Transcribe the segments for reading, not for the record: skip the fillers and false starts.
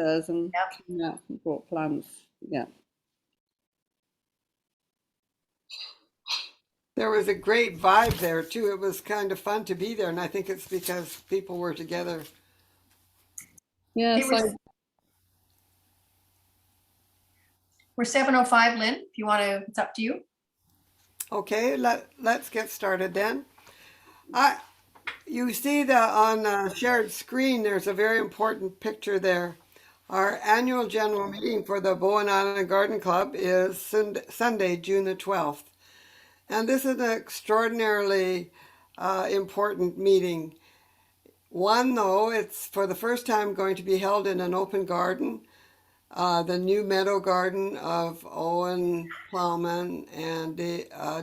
and Yep. came out and brought plans. Yeah. There was a great vibe there too. It was kind of fun to be there, and I think it's because people were together. Yeah. Okay, we're 7:05, Lynn. If you want to, it's up to you. Okay, let's get started then. You see that on the shared screen, there's a very important picture there. Our annual general meeting for the Bowen Island Garden Club is Sunday, June the 12th. And this is an extraordinarily important meeting. One, though, it's for the first time going to be held in an open garden, the new meadow garden of Owen Plowman and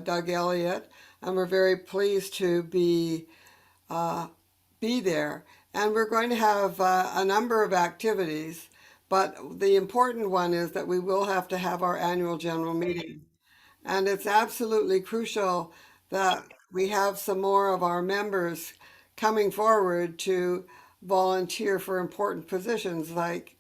Doug Elliott. And we're very pleased to be there. And we're going to have a number of activities, but the important one is that we will have to have our annual general meeting. And it's absolutely crucial that we have some more of our members coming forward to volunteer for important positions like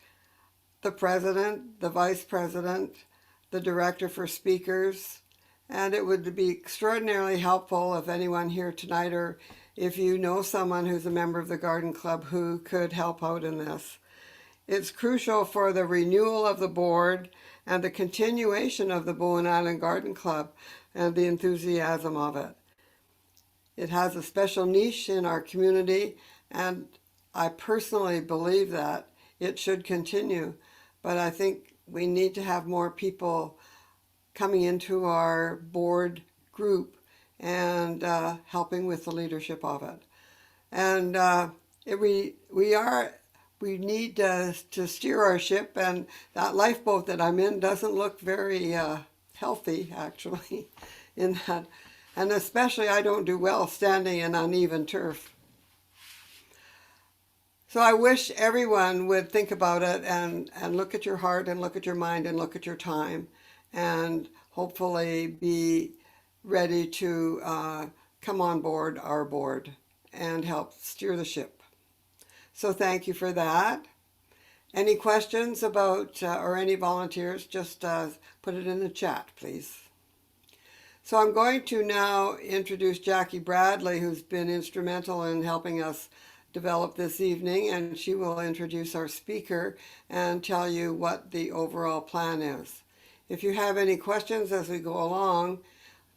the president, the vice president, the director for speakers. And it would be extraordinarily helpful if anyone here tonight, or if you know someone who's a member of the Garden Club who could help out in this. It's crucial for the renewal of the board and the continuation of the Bowen Island Garden Club and the enthusiasm of it. It has a special niche in our community, and I personally believe that it should continue. But I think we need to have more people coming into our board group and helping with the leadership of it. And we need to steer our ship, and that lifeboat that I'm in doesn't look very healthy, actually, in that. And especially I don't do well standing in uneven turf. So I wish everyone would think about it and look at your heart and look at your mind and look at your time, and hopefully be ready to come on board our board and help steer the ship. So thank you for that. Any questions about or any volunteers, just put it in the chat, please. So I'm going to now introduce Jackie Bradley, who's been instrumental in helping us develop this evening, and she will introduce our speaker and tell you what the overall plan is. If you have any questions as we go along,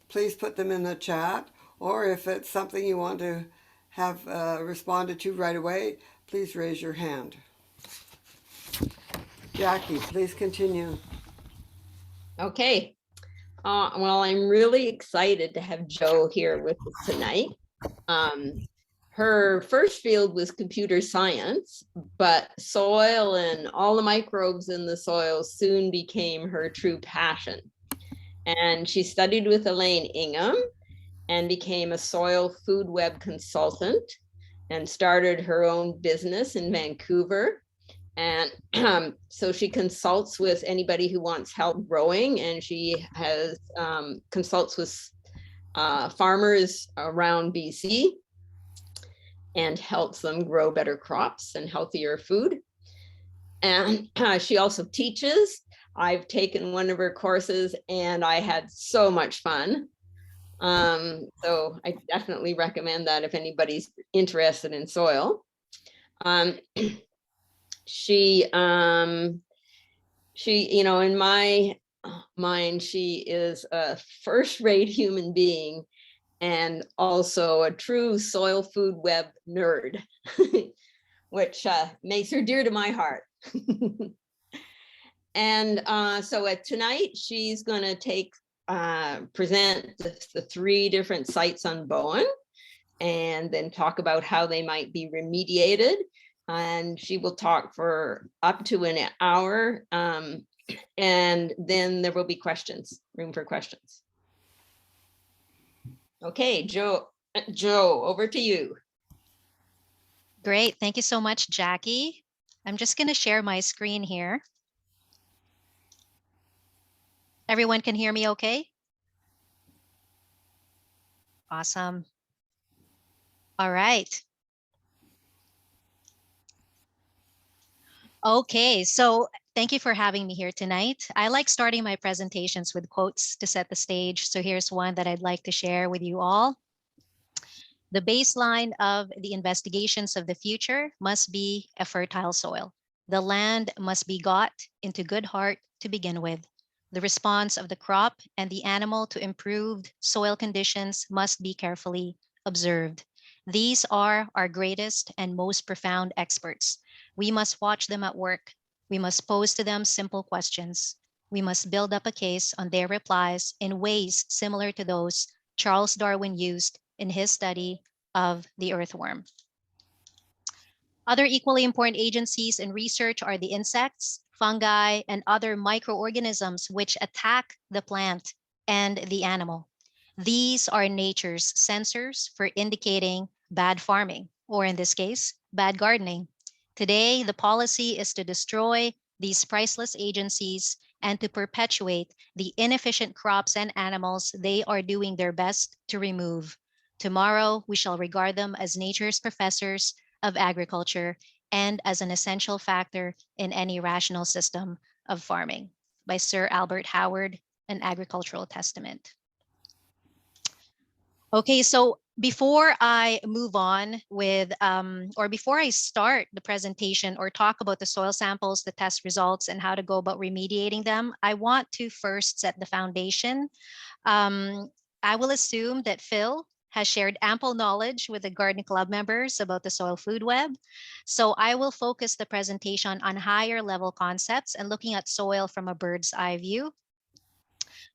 please put them in the chat, or if it's something you want to have responded to right away, please raise your hand. Jackie, please continue. Okay. Well, I'm really excited to have Jo here with us tonight. Her first field was computer science, but soil and all the microbes in the soil soon became her true passion. And she studied with Elaine Ingham and became a soil food web consultant and started her own business in Vancouver. And so she consults with anybody who wants help growing, and she has consults with farmers around BC and helps them grow better crops and healthier food. And she also teaches. I've taken one of her courses and I had so much fun. So I definitely recommend that if anybody's interested in soil. She, you know, in my mind, she is a first-rate human being and also a true soil food web nerd, which makes her dear to my heart. And so tonight she's going to present the 3 different sites on Bowen, and then talk about how they might be remediated. And she will talk for up to an hour, and then there will be questions, room for questions. Okay, Jo, over to you. Great, thank you so much, Jackie. I'm just going to share my screen here. Everyone can hear me okay? Awesome. All right. Okay, so thank you for having me here tonight. I like starting my presentations with quotes to set the stage. So here's one that I'd like to share with you all. The baseline of the investigations of the future must be a fertile soil. The land must be got into good heart to begin with. The response of the crop and the animal to improved soil conditions must be carefully observed. These are our greatest and most profound experts. We must watch them at work. We must pose to them simple questions. We must build up a case on their replies in ways similar to those Charles Darwin used in his study of the earthworm. Other equally important agencies in research are the insects, fungi, and other microorganisms which attack the plant and the animal. These are nature's sensors for indicating bad farming, or in this case, bad gardening. Today, the policy is to destroy these priceless agencies and to perpetuate the inefficient crops and animals they are doing their best to remove. Tomorrow, we shall regard them as nature's professors of agriculture and as an essential factor in any rational system of farming, by Sir Albert Howard, An Agricultural Testament. Okay, so before I move on with, or before I start the presentation or talk about the soil samples, the test results, and how to go about remediating them, I want to first set the foundation. I will assume that Phil has shared ample knowledge with the Garden Club members about the soil food web. So I will focus the presentation on higher level concepts and looking at soil from a bird's eye view.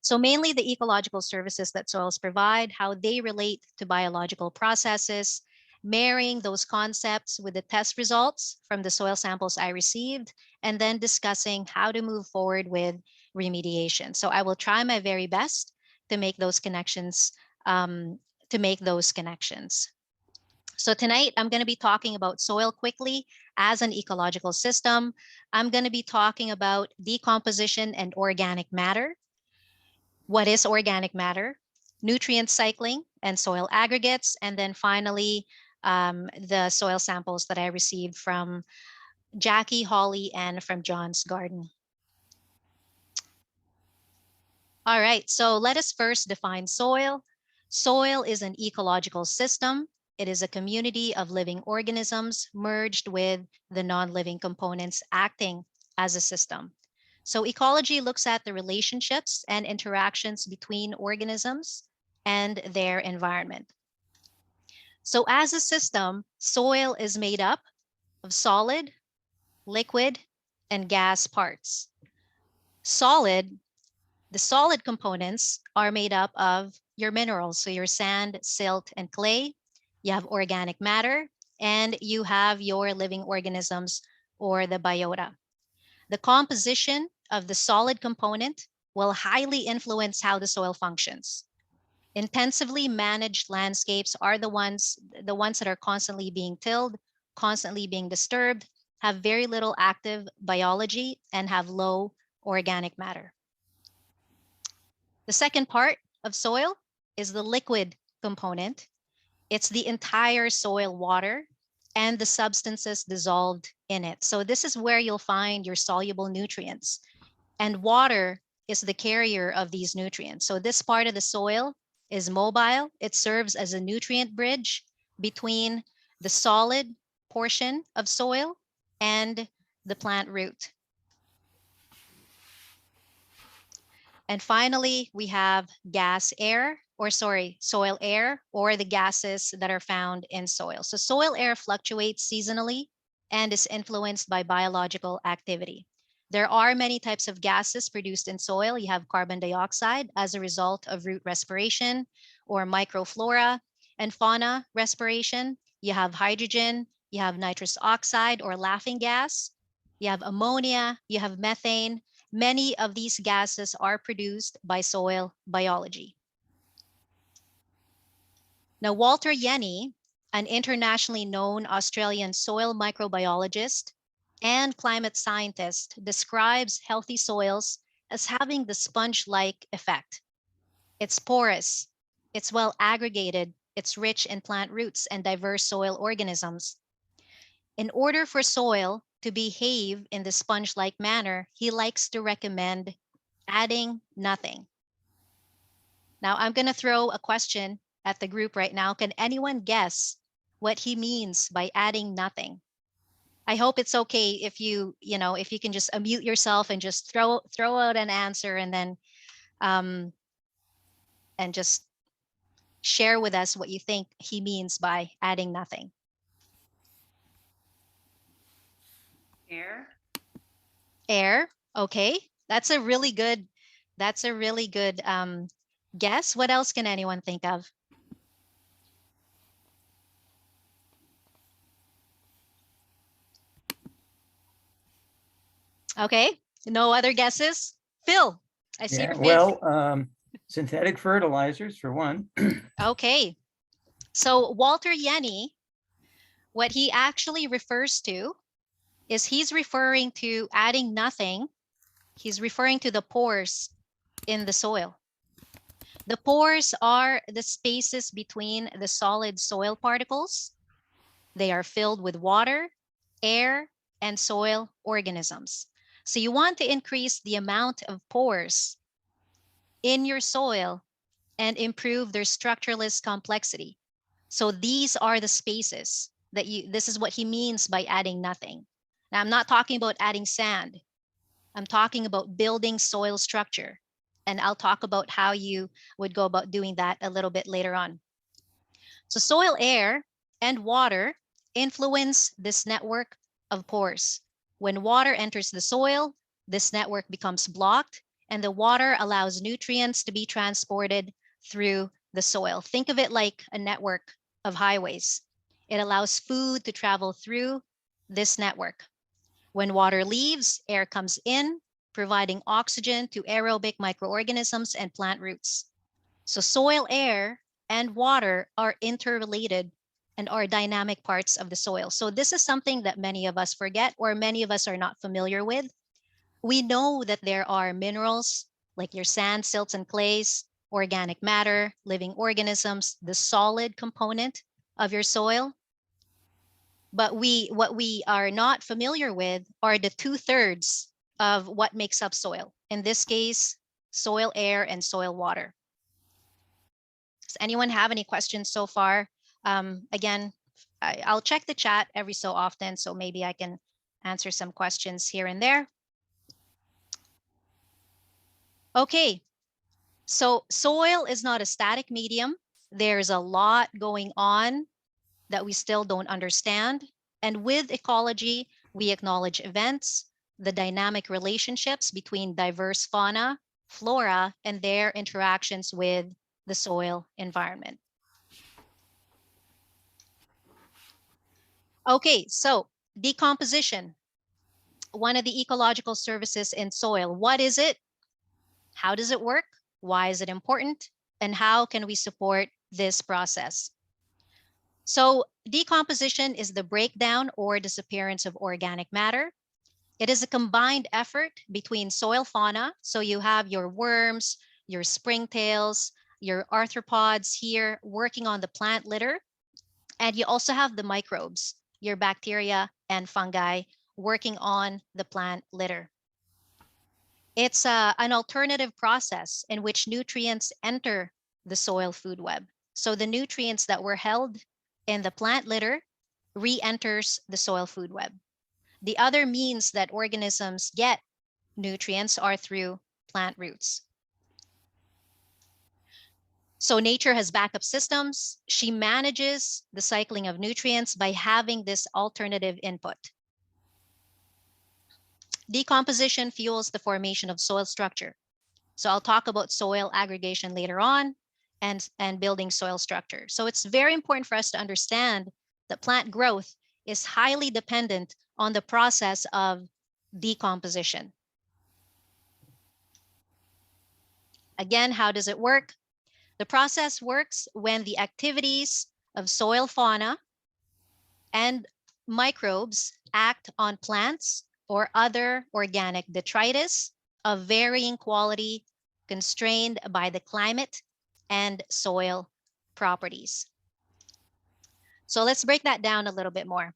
So mainly the ecological services that soils provide, how they relate to biological processes, marrying those concepts with the test results from the soil samples I received, and then discussing how to move forward with remediation. So I will try my very best to make those connections. So tonight I'm going to be talking about soil quickly as an ecological system. I'm going to be talking about decomposition and organic matter. What is organic matter, nutrient cycling, and soil aggregates, and then finally, the soil samples that I received from Jackie, Holly, and from John's garden. All right, so let us first define soil. Soil is an ecological system. It is a community of living organisms merged with the non-living components acting as a system. So ecology looks at the relationships and interactions between organisms and their environment. So as a system, soil is made up of solid, liquid, and gas parts. The solid components are made up of your minerals, so your sand, silt, and clay. You have organic matter, and you have your living organisms or the biota. The composition of the solid component will highly influence how the soil functions. Intensively managed landscapes are the ones that are constantly being tilled, constantly being disturbed, have very little active biology, and have low organic matter. The second part of soil is the liquid component. It's the entire soil water and the substances dissolved in it. So this is where you'll find your soluble nutrients. And water is the carrier of these nutrients. So this part of the soil is mobile. It serves as a nutrient bridge between the solid portion of soil and the plant root. And finally, we have soil air, or the gases that are found in soil. So soil air fluctuates seasonally and is influenced by biological activity. There are many types of gases produced in soil. You have carbon dioxide as a result of root respiration or microflora and fauna respiration. You have hydrogen, you have nitrous oxide or laughing gas, you have ammonia, you have methane. Many of these gases are produced by soil biology. Now, Walter Yenny, an internationally known Australian soil microbiologist and climate scientist, describes healthy soils as having the sponge-like effect. It's porous, it's well aggregated, it's rich in plant roots and diverse soil organisms. In order for soil to behave in the sponge-like manner, he likes to recommend adding nothing. Now, I'm going to throw a question at the group right now. Can anyone guess what he means by adding nothing? I hope it's okay if if you can just unmute yourself and just throw out an answer, and then and just share with us what you think he means by adding nothing. Air. Air. Okay. That's a really good guess. What else can anyone think of? Okay. No other guesses? Phil, I see Yeah, your face. well, synthetic fertilizers for one. Okay. So Walter Yenny, what he actually refers to is he's referring to adding nothing. He's referring to the pores in the soil. The pores are the spaces between the solid soil particles. They are filled with water, air, and soil organisms. So you want to increase the amount of pores in your soil and improve their structureless complexity. So these are the spaces that this is what he means by adding nothing. Now, I'm not talking about adding sand. I'm talking about building soil structure. And I'll talk about how you would go about doing that a little bit later on. So soil, air, and water influence this network of pores. When water enters the soil, this network becomes blocked, and the water allows nutrients to be transported through the soil. Think of it like a network of highways. It allows food to travel through this network. When water leaves, air comes in, providing oxygen to aerobic microorganisms and plant roots. So soil, air, and water are interrelated and are dynamic parts of the soil. So this is something that many of us forget, or many of us are not familiar with. We know that there are minerals like your sand, silts, and clays, organic matter, living organisms, the solid component of your soil. But what we are not familiar with are the 2/3 of what makes up soil. In this case, soil, air, and soil water. Does anyone have any questions so far? Again, I'll check the chat every so often, so maybe I can answer some questions here and there. Okay, so soil is not a static medium. There's a lot going on that we still don't understand. And with ecology, we acknowledge events, the dynamic relationships between diverse fauna, flora, and their interactions with the soil environment. Okay, so decomposition, one of the ecological services in soil. What is it? How does it work? Why is it important? And how can we support this process? So decomposition is the breakdown or disappearance of organic matter. It is a combined effort between soil fauna. So you have your worms, your springtails, your arthropods here working on the plant litter. And you also have the microbes, your bacteria and fungi working on the plant litter. It's an alternative process in which nutrients enter the soil food web. So the nutrients that were held in the plant litter re-enters the soil food web. The other means that organisms get nutrients are through plant roots. So nature has backup systems. She manages the cycling of nutrients by having this alternative input. Decomposition fuels the formation of soil structure. So I'll talk about soil aggregation later on and building soil structure. So it's very important for us to understand that plant growth is highly dependent on the process of decomposition. Again, how does it work? The process works when the activities of soil fauna and microbes act on plants or other organic detritus of varying quality constrained by the climate and soil properties. So let's break that down a little bit more.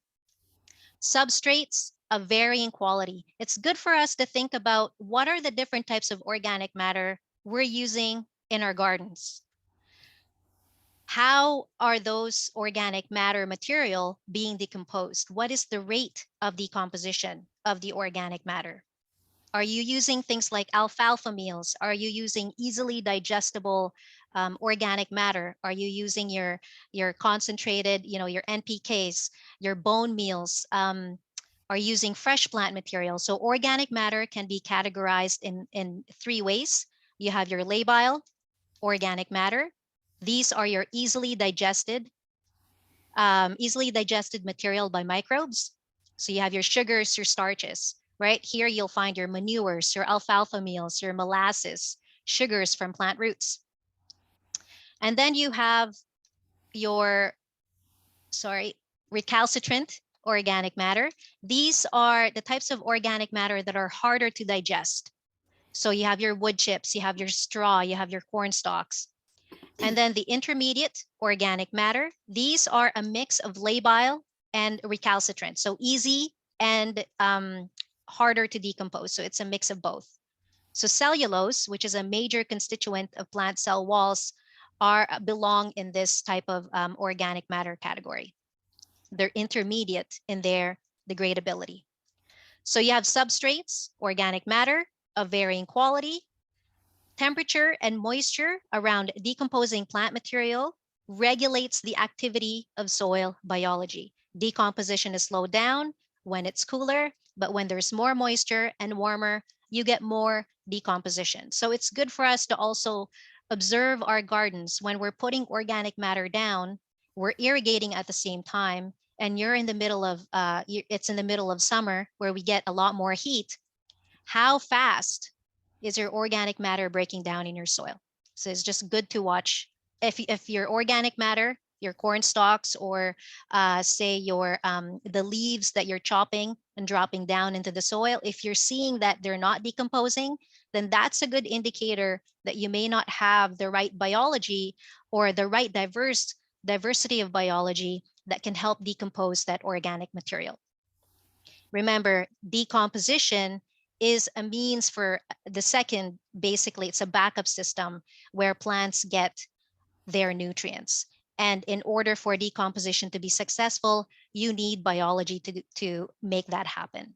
Substrates of varying quality. It's good for us to think about what are the different types of organic matter we're using in our gardens. How are those organic matter material being decomposed? What is the rate of decomposition of the organic matter? Are you using things like alfalfa meals? Are you using easily digestible organic matter? Are you using your concentrated, your NPKs, your bone meals? Are you using fresh plant material? So organic matter can be categorized in three ways. You have your labile organic matter. These are your easily digested material by microbes. So you have your sugars, your starches. Right here, you'll find your manures, your alfalfa meals, your molasses, sugars from plant roots. And then you have your, recalcitrant organic matter. These are the types of organic matter that are harder to digest. So you have your wood chips, you have your straw, you have your corn stalks. And then the intermediate organic matter, these are a mix of labile and recalcitrant. So easy and harder to decompose. So it's a mix of both. So cellulose, which is a major constituent of plant cell walls, belong in this type of organic matter category. They're intermediate in their degradability. So you have substrates, organic matter of varying quality. Temperature and moisture around decomposing plant material regulates the activity of soil biology. Decomposition is slowed down when it's cooler, but when there's more moisture and warmer, you get more decomposition. So it's good for us to also observe our gardens. When we're putting organic matter down, we're irrigating at the same time, and you're in the middle of, it's in the middle of summer where we get a lot more heat. How fast is your organic matter breaking down in your soil? So it's just good to watch. If your organic matter, your corn stalks, or say your the leaves that you're chopping and dropping down into the soil, if you're seeing that they're not decomposing, then that's a good indicator that you may not have the right biology or the right diversity of biology that can help decompose that organic material. Remember, decomposition is a means for the second, basically it's a backup system where plants get their nutrients. And in order for decomposition to be successful, you need biology to make that happen.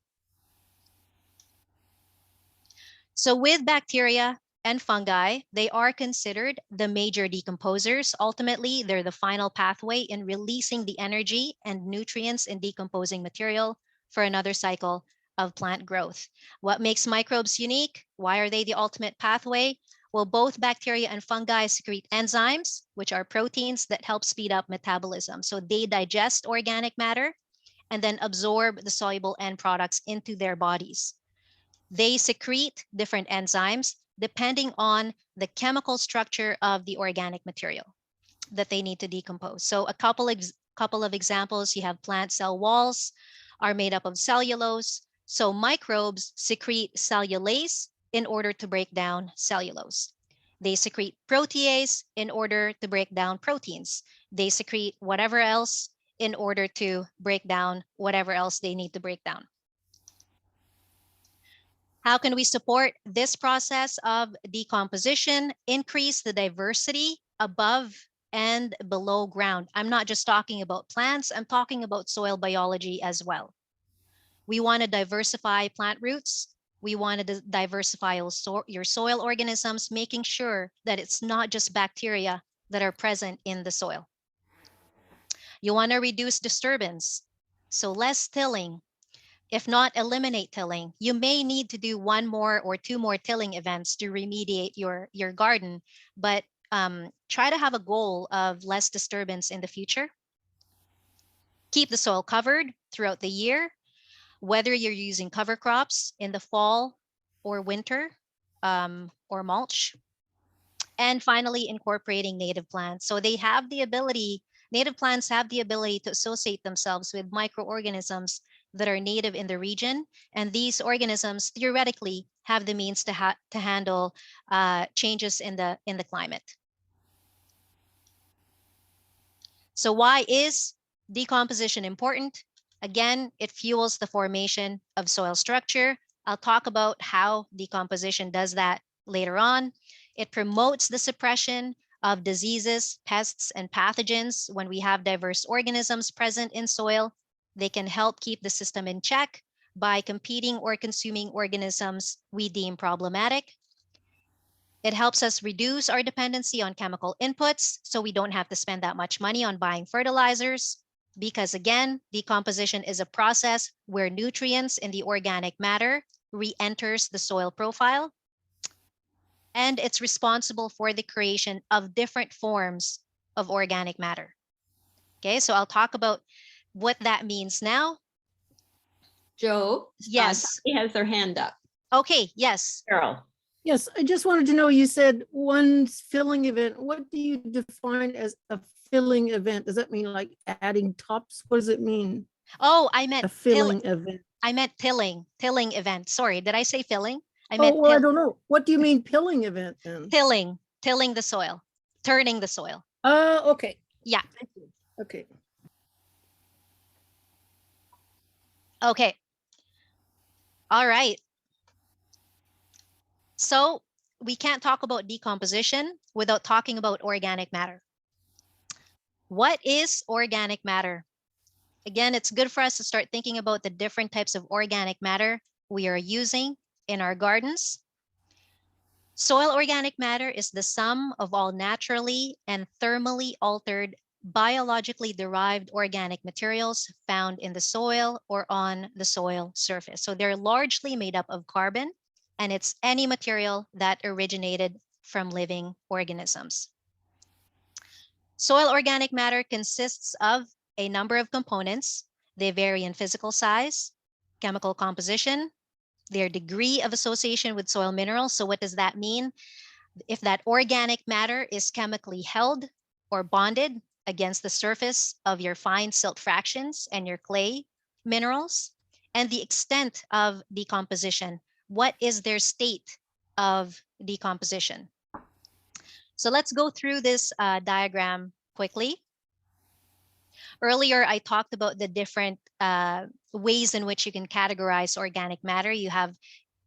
So with bacteria and fungi, they are considered the major decomposers. Ultimately, they're the final pathway in releasing the energy and nutrients in decomposing material for another cycle of plant growth. What makes microbes unique? Why are they the ultimate pathway? Well, both bacteria and fungi secrete enzymes, which are proteins that help speed up metabolism. So they digest organic matter and then absorb the soluble end products into their bodies. They secrete different enzymes depending on the chemical structure of the organic material that they need to decompose. So a couple of examples, you have plant cell walls are made up of cellulose. So microbes secrete cellulase in order to break down cellulose. They secrete protease in order to break down proteins. They secrete whatever else in order to break down whatever else they need to break down. How can we support this process of decomposition? Increase the diversity above and below ground. I'm not just talking about plants, I'm talking about soil biology as well. We want to diversify plant roots. We want to diversify your soil organisms, making sure that it's not just bacteria that are present in the soil. You want to reduce disturbance. So less tilling. If not eliminate tilling, you may need to do one more or two more tilling events to remediate your garden, but try to have a goal of less disturbance in the future. Keep the soil covered throughout the year, whether you're using cover crops in the fall or winter, or mulch. And finally, incorporating native plants. So they have the ability, native plants have the ability to associate themselves with microorganisms that are native in the region. And these organisms theoretically have the means to handle changes in the climate. So why is decomposition important? Again, it fuels the formation of soil structure. I'll talk about how decomposition does that later on. It promotes the suppression of diseases, pests, and pathogens. When we have diverse organisms present in soil, they can help keep the system in check by competing or consuming organisms we deem problematic. It helps us reduce our dependency on chemical inputs, so we don't have to spend that much money on buying fertilizers. Because again, decomposition is a process where nutrients in the organic matter re-enters the soil profile. And it's responsible for the creation of different forms of organic matter. Okay, so I'll talk about what that means now. Joe? Yes. He has their hand up. Okay, yes. Carol? Yes, I just wanted to know, you said one filling event. What do you define as a filling event? Does that mean like adding tops? What does it mean? Oh, I meant A filling event. I meant tilling event. Sorry, did I say filling? I Oh, meant well, I don't know. What do you mean pilling event then? tilling the soil, turning the soil. Okay. Yeah. Thank you. Okay. Okay. All right. So we can't talk about decomposition without talking about organic matter. What is organic matter? Again, it's good for us to start thinking about the different types of organic matter we are using in our gardens. Soil organic matter is the sum of all naturally and thermally altered biologically derived organic materials found in the soil or on the soil surface. So they're largely made up of carbon, and it's any material that originated from living organisms. Soil organic matter consists of a number of components. They vary in physical size, chemical composition, their degree of association with soil minerals. So what does that mean? If that organic matter is chemically held or bonded against the surface of your fine silt fractions and your clay minerals, and the extent of decomposition. What is their state of decomposition? So let's go through this diagram quickly. Earlier, I talked about the different ways in which you can categorize organic matter. You have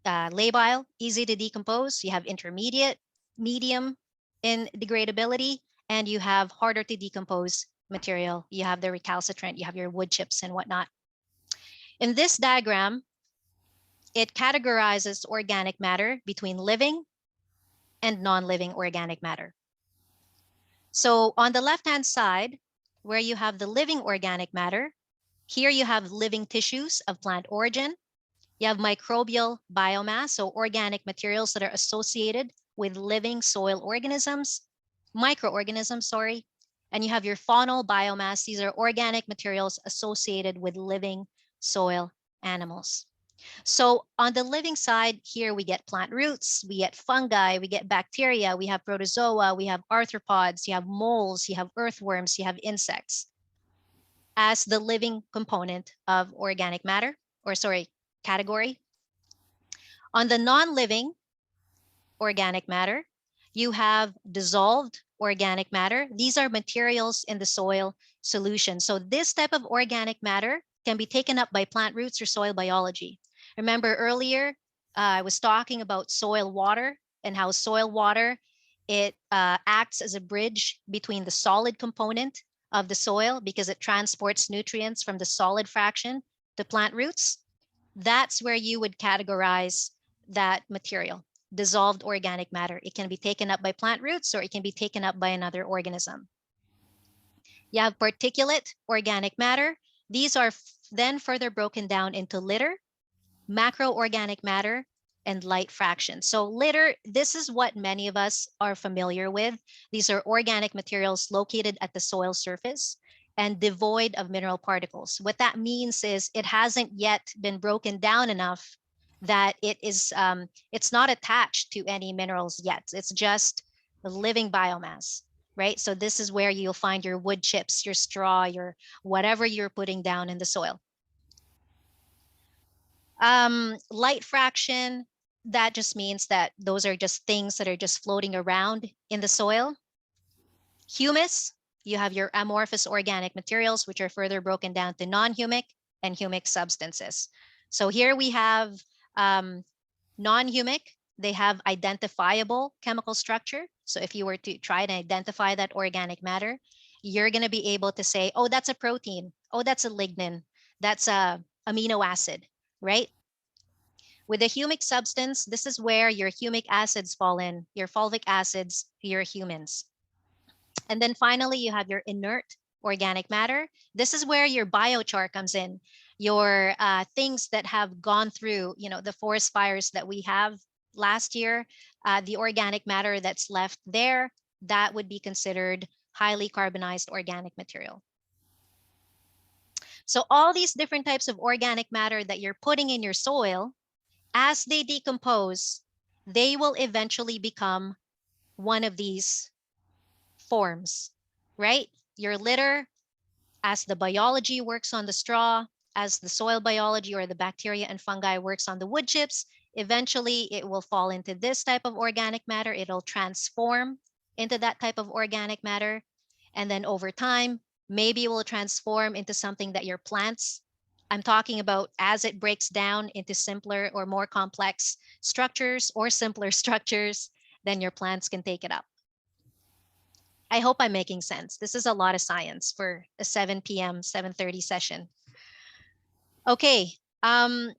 labile, easy to decompose. You have intermediate, medium in degradability, and you have harder to decompose material. You have the recalcitrant, you have your wood chips and whatnot. In this diagram, it categorizes organic matter between living and non-living organic matter. So on the left-hand side, where you have the living organic matter, here you have living tissues of plant origin. You have microbial biomass, so organic materials that are associated with living soil organisms, microorganisms, sorry. And you have your faunal biomass. These are organic materials associated with living soil animals. So on the living side, here we get plant roots, we get fungi, we get bacteria, we have protozoa, we have arthropods, you have moles, you have earthworms, you have insects as the living component of organic matter, or sorry, category. On the non-living organic matter, you have dissolved organic matter. These are materials in the soil solution. So this type of organic matter can be taken up by plant roots or soil biology. Remember earlier, I was talking about soil water and how soil water, it acts as a bridge between the solid component of the soil because it transports nutrients from the solid fraction to plant roots. That's where you would categorize that material, dissolved organic matter. It can be taken up by plant roots or it can be taken up by another organism. You have particulate organic matter. These are then further broken down into litter, macroorganic matter, and light fraction. So litter, this is what many of us are familiar with. These are organic materials located at the soil surface and devoid of mineral particles. What that means is it hasn't yet been broken down enough that it is, it's not attached to any minerals yet. It's just a living biomass, right? So this is where you'll find your wood chips, your straw, your whatever you're putting down in the soil. Light fraction, that just means that those are just things that are just floating around in the soil. Humus, you have your amorphous organic materials, which are further broken down to non-humic and humic substances. So here we have non-humic, they have identifiable chemical structure. So if you were to try to identify that organic matter, you're going to be able to say, oh, that's a protein. Oh, that's a lignin. That's a amino acid, right? With a humic substance, this is where your humic acids fall in, your fulvic acids, your humans. And then finally, you have your inert organic matter. This is where your biochar comes in, your things that have gone through, the forest fires that we have last year, the organic matter that's left there, that would be considered highly carbonized organic material. So all these different types of organic matter that you're putting in your soil, as they decompose, they will eventually become one of these forms, right? Your litter, as the biology works on the straw, as the soil biology or the bacteria and fungi works on the wood chips, eventually it will fall into this type of organic matter. It'll transform into that type of organic matter. And then over time, maybe it will transform into something that your plants, I'm talking about as it breaks down into simpler or more complex structures or simpler structures, then your plants can take it up. I hope I'm making sense. This is a lot of science for a 7 p.m., 7:30 session. Okay. All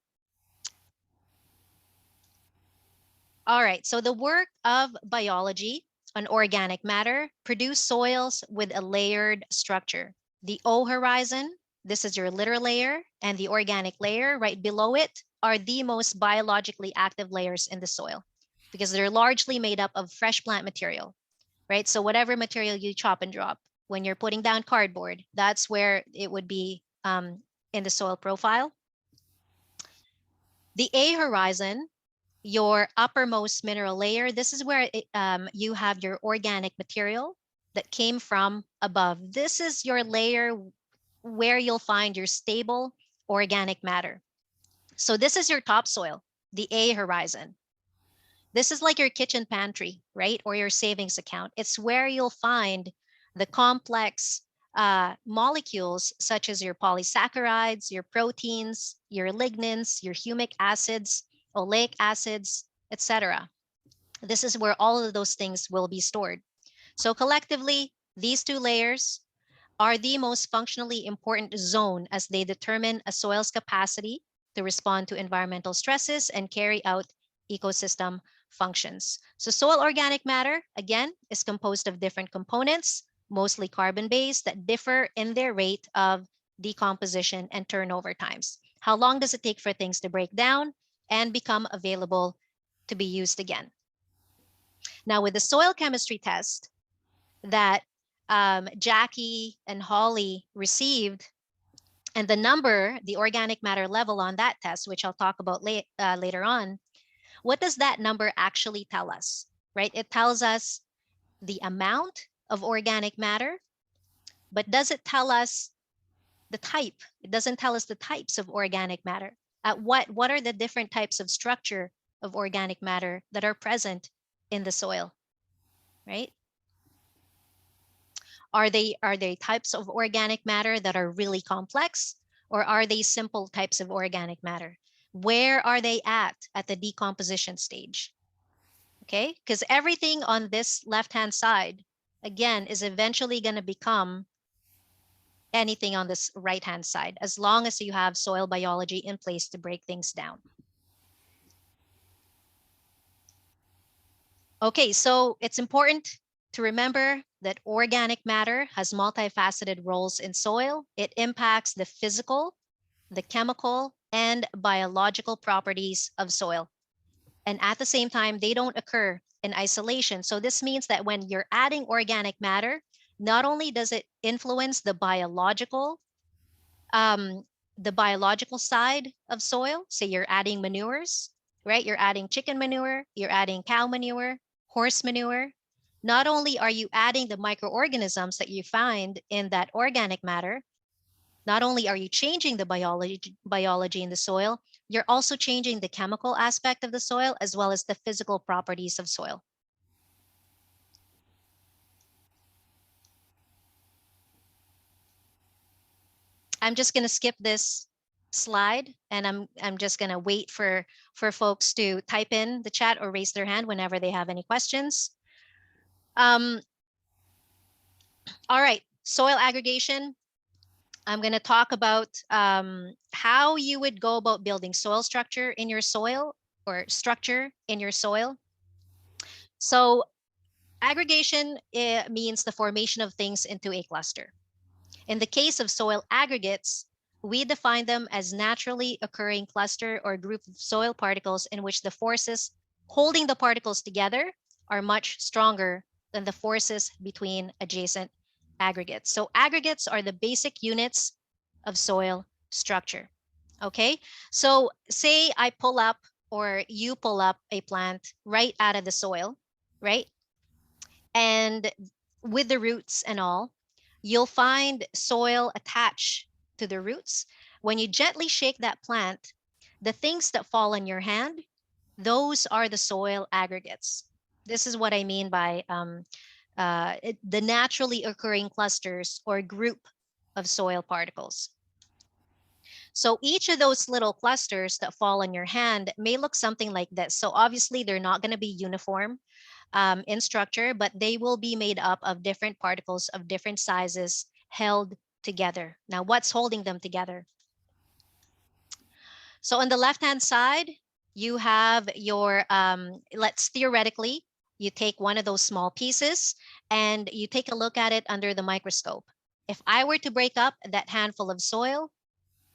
right. So the work of biology on organic matter produce soils with a layered structure. The O horizon, this is your litter layer, and the organic layer right below it are the most biologically active layers in the soil because they're largely made up of fresh plant material, right? So whatever material you chop and drop, when you're putting down cardboard, that's where it would be in the soil profile. The A horizon, your uppermost mineral layer, this is where you have your organic material that came from above. This is your layer where you'll find your stable organic matter. So this is your topsoil, the A horizon. This is like your kitchen pantry, right? Or your savings account. It's where you'll find the complex molecules such as your polysaccharides, your proteins, your lignins, your humic acids, oleic acids, etc. This is where all of those things will be stored. So collectively, these two layers are the most functionally important zone as they determine a soil's capacity to respond to environmental stresses and carry out ecosystem functions. So soil organic matter, again, is composed of different components, mostly carbon-based, that differ in their rate of decomposition and turnover times. How long does it take for things to break down and become available to be used again? Now, with the soil chemistry test that Jackie and Holly received, and the number, the organic matter level on that test, which I'll talk about later on, what does that number actually tell us, right? It tells us the amount of organic matter, but does it tell us the type? It doesn't tell us the types of organic matter. What are the different types of structure of organic matter that are present in the soil, right? Are they types of organic matter that are really complex, or are they simple types of organic matter? Where are they at the decomposition stage? Okay, because everything on this left-hand side, again, is eventually going to become anything on this right-hand side, as long as you have soil biology in place to break things down. Okay, so it's important to remember that organic matter has multifaceted roles in soil. It impacts the physical, the chemical, and biological properties of soil. And at the same time, they don't occur in isolation. So this means that when you're adding organic matter, not only does it influence the biological side of soil, say you're adding manures, right? You're adding chicken manure, you're adding cow manure, horse manure. Not only are you adding the microorganisms that you find in that organic matter, not only are you changing the biology in the soil, you're also changing the chemical aspect of the soil as well as the physical properties of soil. I'm just going to skip this slide, and I'm just going to wait for folks to type in the chat or raise their hand whenever they have any questions. All right, soil aggregation. I'm going to talk about how you would go about building soil structure in your soil, or structure in your soil. So aggregation means the formation of things into a cluster. In the case of soil aggregates, we define them as naturally occurring cluster or group of soil particles in which the forces holding the particles together are much stronger than the forces between adjacent aggregates. So aggregates are the basic units of soil structure. Okay, so say I pull up, or you pull up a plant right out of the soil, right? And with the roots and all, you'll find soil attached to the roots. When you gently shake that plant, the things that fall in your hand, those are the soil aggregates. This is what I mean by the naturally occurring clusters or group of soil particles. So each of those little clusters that fall in your hand may look something like this. So obviously they're not going to be uniform in structure, but they will be made up of different particles of different sizes held together. Now, what's holding them together? So on the left-hand side, you have your, let's theoretically, you take one of those small pieces and you take a look at it under the microscope. If I were to break up that handful of soil,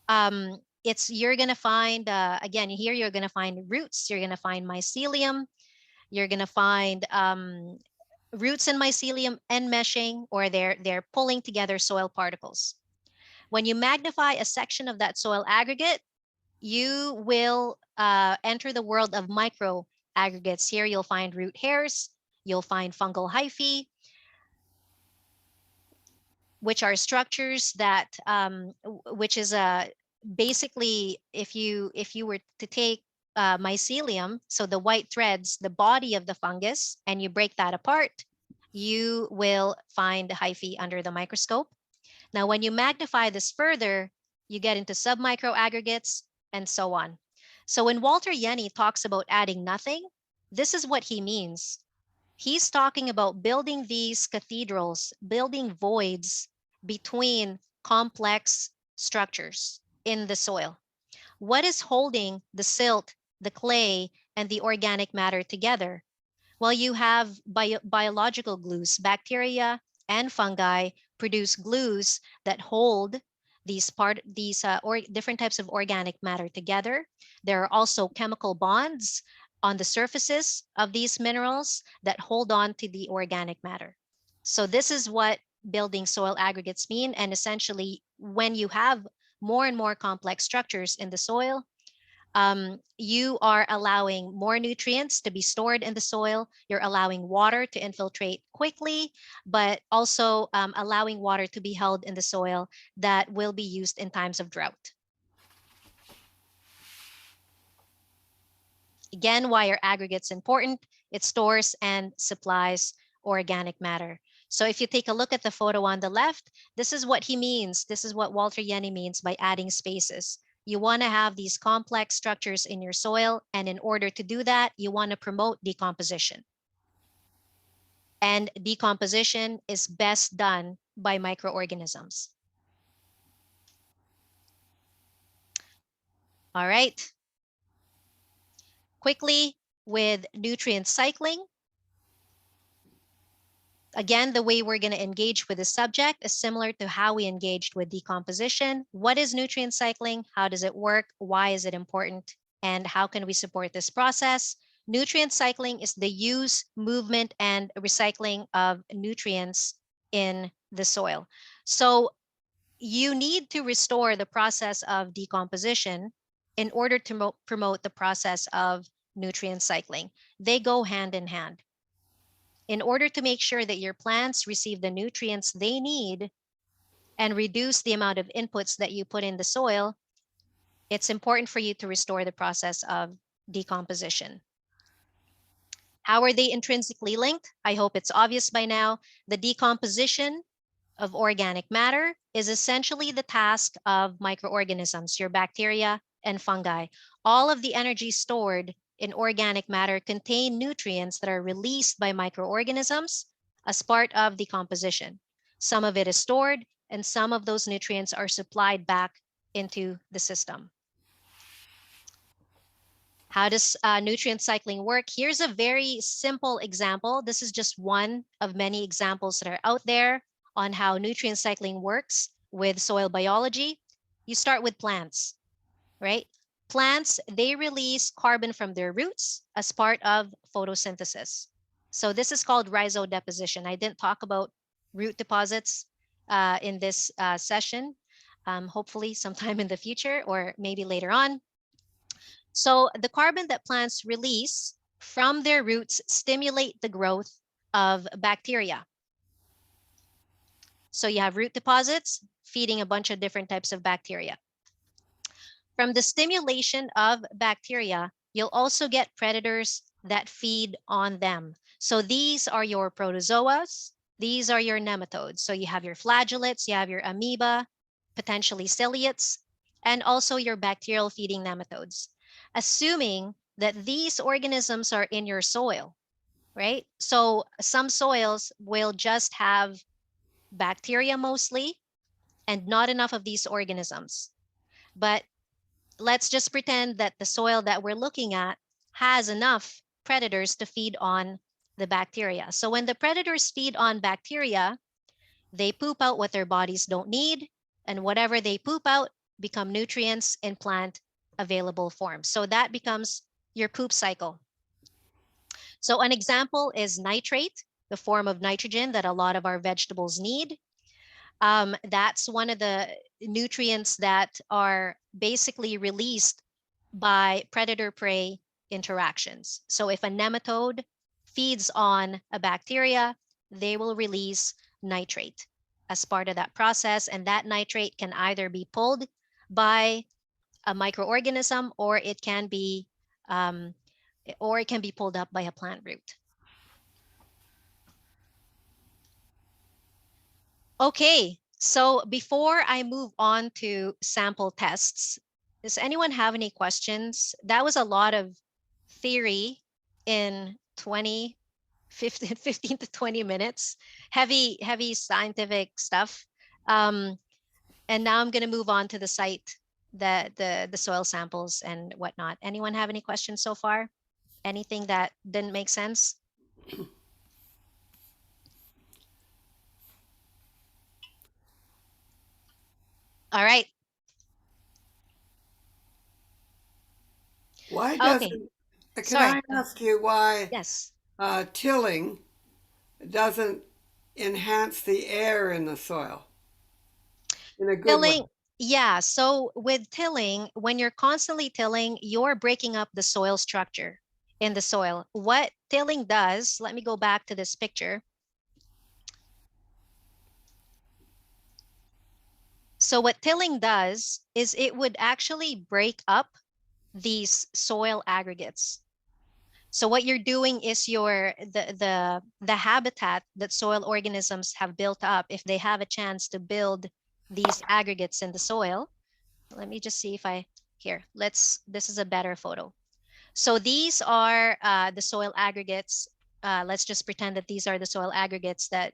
you're going to find, again, here you're going to find roots, you're going to find mycelium, you're going to find roots and mycelium enmeshing, or they're pulling together soil particles. When you magnify a section of that soil aggregate, you will enter the world of micro aggregates. Here you'll find root hairs, you'll find fungal hyphae, which are structures that, which is basically, if you were to take mycelium, so the white threads, the body of the fungus, and you break that apart, you will find the hyphae under the microscope. Now, when you magnify this further, you get into submicro aggregates and so on. So when Walter Jenny talks about adding nothing, this is what he means. He's talking about building these cathedrals, building voids between complex structures in the soil. What is holding the silt, the clay, and the organic matter together? Well, you have biological glues. Bacteria and fungi produce glues that hold these different types of organic matter together. There are also chemical bonds on the surfaces of these minerals that hold on to the organic matter. So this is what building soil aggregates mean. And essentially, when you have more and more complex structures in the soil, you are allowing more nutrients to be stored in the soil. You're allowing water to infiltrate quickly, but also allowing water to be held in the soil that will be used in times of drought. Again, why are aggregates important? It stores and supplies organic matter. So if you take a look at the photo on the left, this is what he means. This is what Walter Jenny means by adding spaces. You want to have these complex structures in your soil, and in order to do that, you want to promote decomposition. And decomposition is best done by microorganisms. All right. Quickly, with nutrient cycling. Again, the way we're going to engage with the subject is similar to how we engaged with decomposition. What is nutrient cycling? How does it work? Why is it important? And how can we support this process? Nutrient cycling is the use, movement, and recycling of nutrients in the soil. So you need to restore the process of decomposition in order to promote the process of nutrient cycling. They go hand in hand. In order to make sure that your plants receive the nutrients they need and reduce the amount of inputs that you put in the soil, it's important for you to restore the process of decomposition. How are they intrinsically linked? I hope it's obvious by now. The decomposition of organic matter is essentially the task of microorganisms, your bacteria and fungi. All of the energy stored in organic matter contain nutrients that are released by microorganisms as part of decomposition. Some of it is stored, and some of those nutrients are supplied back into the system. How does nutrient cycling work? Here's a very simple example. This is just one of many examples that are out there on how nutrient cycling works with soil biology. You start with plants, right? Plants, they release carbon from their roots as part of photosynthesis. So this is called rhizodeposition. I didn't talk about root deposits in this session, hopefully sometime in the future or maybe later on. So the carbon that plants release from their roots stimulate the growth of bacteria. So you have root deposits feeding a bunch of different types of bacteria. From the stimulation of bacteria, you'll also get predators that feed on them. So these are your protozoas, these are your nematodes. So you have your flagellates, you have your amoeba, potentially ciliates, and also your bacterial feeding nematodes. Assuming that these organisms are in your soil, right? So some soils will just have bacteria mostly and not enough of these organisms. But let's just pretend that the soil that we're looking at has enough predators to feed on the bacteria. So when the predators feed on bacteria, they poop out what their bodies don't need, and whatever they poop out become nutrients in plant available form. So that becomes your poop cycle. So an example is nitrate, the form of nitrogen that a lot of our vegetables need. That's one of the nutrients that are basically released by predator-prey interactions. So if a nematode feeds on a bacteria, they will release nitrate as part of that process. And that nitrate can either be pulled by a microorganism or it can be pulled up by a plant root. Okay, so before I move on to sample tests, does anyone have any questions? That was a lot of theory in 15 to 20 minutes, heavy scientific stuff. And now I'm going to move on to the site, the soil samples and whatnot. Anyone have any questions so far? Anything that didn't make sense? All right. Why Okay. doesn't, can Sorry. I ask you why Yes. tilling doesn't enhance the air in the soil in a good way? Tilling, yeah. So with tilling, when you're constantly tilling, you're breaking up the soil structure in the soil. What tilling does, let me go back to this picture. So what tilling does is it would actually break up these soil aggregates. So what you're doing is the habitat that soil organisms have built up, if they have a chance to build these aggregates in the soil. Let me just see if this is a better photo. So these are the soil aggregates. Let's just pretend that these are the soil aggregates that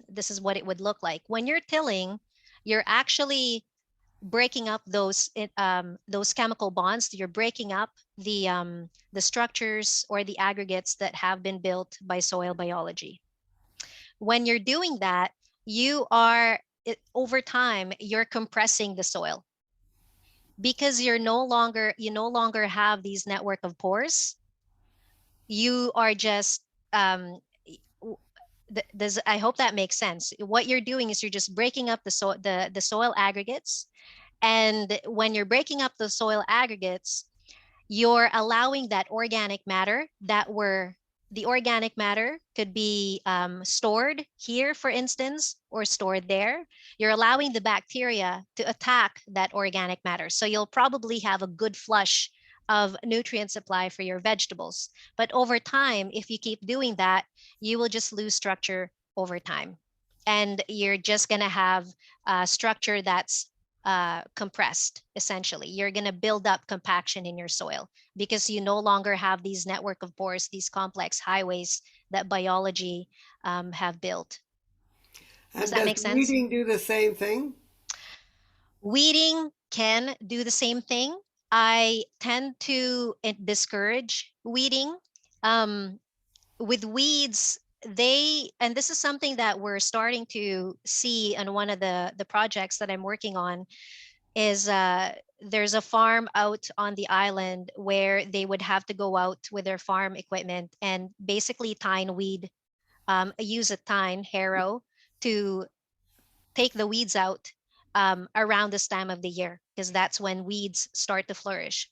this is what it would look like. When you're tilling, you're actually breaking up those chemical bonds. You're breaking up the structures or the aggregates that have been built by soil biology. When you're doing that, over time, you're compressing the soil because you no longer have these network of pores. You are just I hope that makes sense. What you're doing is you're just breaking up the soil aggregates. And when you're breaking up the soil aggregates, you're allowing that organic matter the organic matter could be stored here, for instance, or stored there. You're allowing the bacteria to attack that organic matter. So you'll probably have a good flush of nutrient supply for your vegetables. But over time, if you keep doing that, you will just lose structure over time. and you're just going to have a structure that's compressed. Essentially, you're going to build up compaction in your soil because you no longer have these network of pores, these complex highways that biology have built. Does And that make does sense? weeding do the same thing? Weeding can do the same thing. I tend to discourage weeding. With weeds, and this is something that we're starting to see on one of the projects that I'm working on, is there's a farm out on the island where they would have to go out with their farm equipment and basically tine weed, use a tine harrow to take the weeds out around this time of the year, because that's when weeds start to flourish.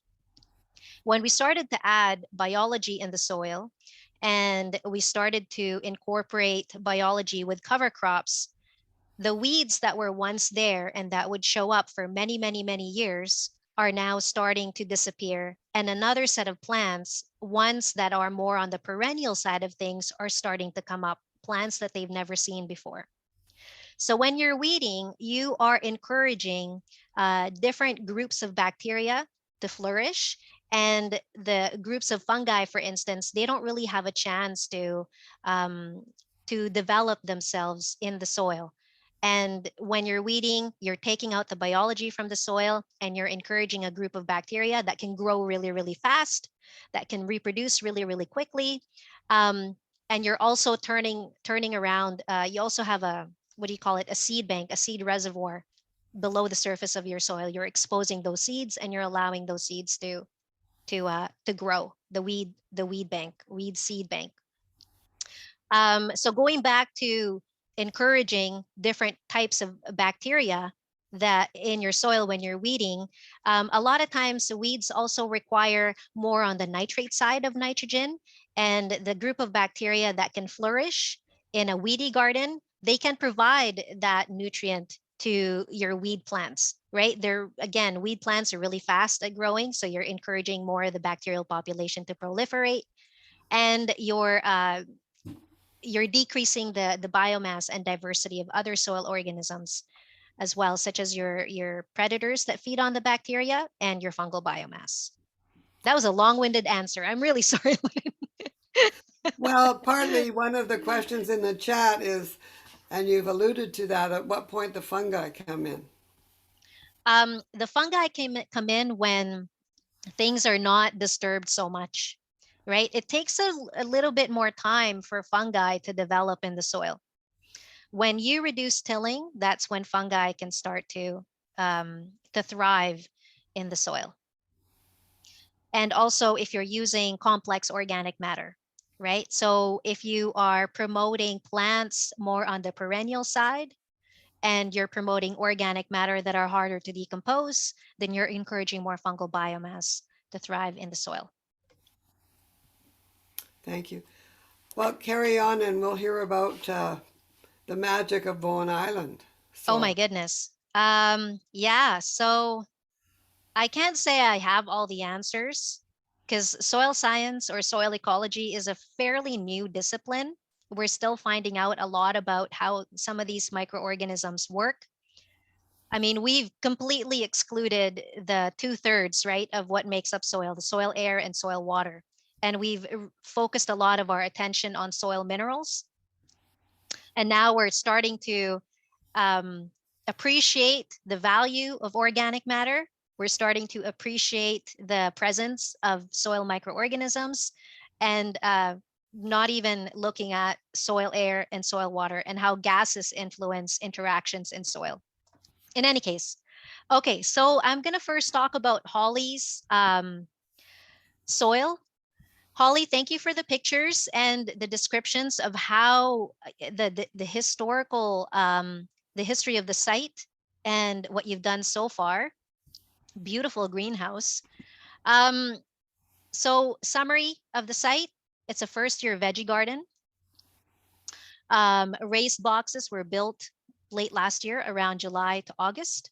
When we started to add biology in the soil and we started to incorporate biology with cover crops, the weeds that were once there and that would show up for many, many, many years are now starting to disappear. And another set of plants, ones that are more on the perennial side of things, are starting to come up, plants that they've never seen before. So when you're weeding, you are encouraging different groups of bacteria to flourish. And the groups of fungi, for instance, they don't really have a chance to develop themselves in the soil. And when you're weeding, you're taking out the biology from the soil and you're encouraging a group of bacteria that can grow really, really fast, that can reproduce really, really quickly. And you're also turning around. You also have a, what do you call it, a seed bank, a seed reservoir below the surface of your soil. You're exposing those seeds and you're allowing those seeds to grow, the weed bank, weed seed bank. So going back to encouraging different types of bacteria that in your soil when you're weeding, a lot of times the weeds also require more on the nitrate side of nitrogen, and the group of bacteria that can flourish in a weedy garden, they can provide that nutrient to your weed plants, right? They're, again, weed plants are really fast at growing, so you're encouraging more of the bacterial population to proliferate, and you're decreasing the biomass and diversity of other soil organisms as well, such as your predators that feed on the bacteria and your fungal biomass. That was a long-winded answer. I'm really sorry. Well, partly one of the questions in the chat is, and you've alluded to that, at what point the fungi come in? The fungi come in when things are not disturbed so much, right? It takes a little bit more time for fungi to develop in the soil. When you reduce tilling, that's when fungi can start to thrive in the soil. And also if you're using complex organic matter, right? So if you are promoting plants more on the perennial side and you're promoting organic matter that are harder to decompose, then you're encouraging more fungal biomass to thrive in the soil. Thank you. Well, carry on and we'll hear about the magic of Bowen Island. Oh my goodness. Yeah, so I can't say I have all the answers because soil science or soil ecology is a fairly new discipline. We're still finding out a lot about how some of these microorganisms work. I mean, we've completely excluded the 2/3, right, of what makes up soil, the soil air and soil water. And we've focused a lot of our attention on soil minerals. And now we're starting to appreciate the value of organic matter. We're starting to appreciate the presence of soil microorganisms, and not even looking at soil air and soil water and how gases influence interactions in soil. In any case, okay, so I'm going to first talk about Holly's soil. Holly, thank you for the pictures and the descriptions of how the historical, the history of the site and what you've done so far. Beautiful greenhouse. So summary of the site, it's a first-year veggie garden. Raised boxes were built late last year around July to August.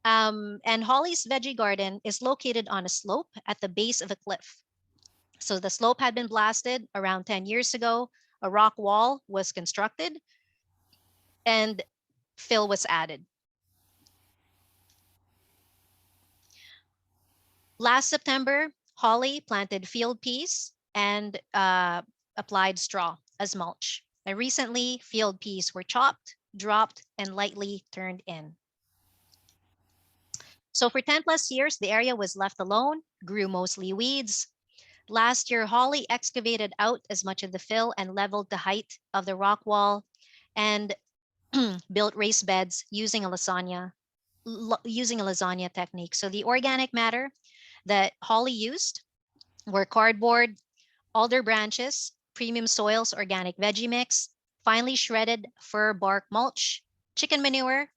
And Holly's veggie garden is located on a slope at the base of a cliff. So the slope had been blasted around 10 years ago. A rock wall was constructed. and fill was added. Last September, Holly planted field peas and applied straw as mulch. And recently, field peas were chopped, dropped, and lightly turned in. So for 10 plus years, the area was left alone, grew mostly weeds. Last year, Holly excavated out as much of the fill and leveled the height of the rock wall and built raised beds using a lasagna technique. So the organic matter that Holly used were cardboard, alder branches, premium soils, organic veggie mix, finely shredded fir bark mulch, chicken manure,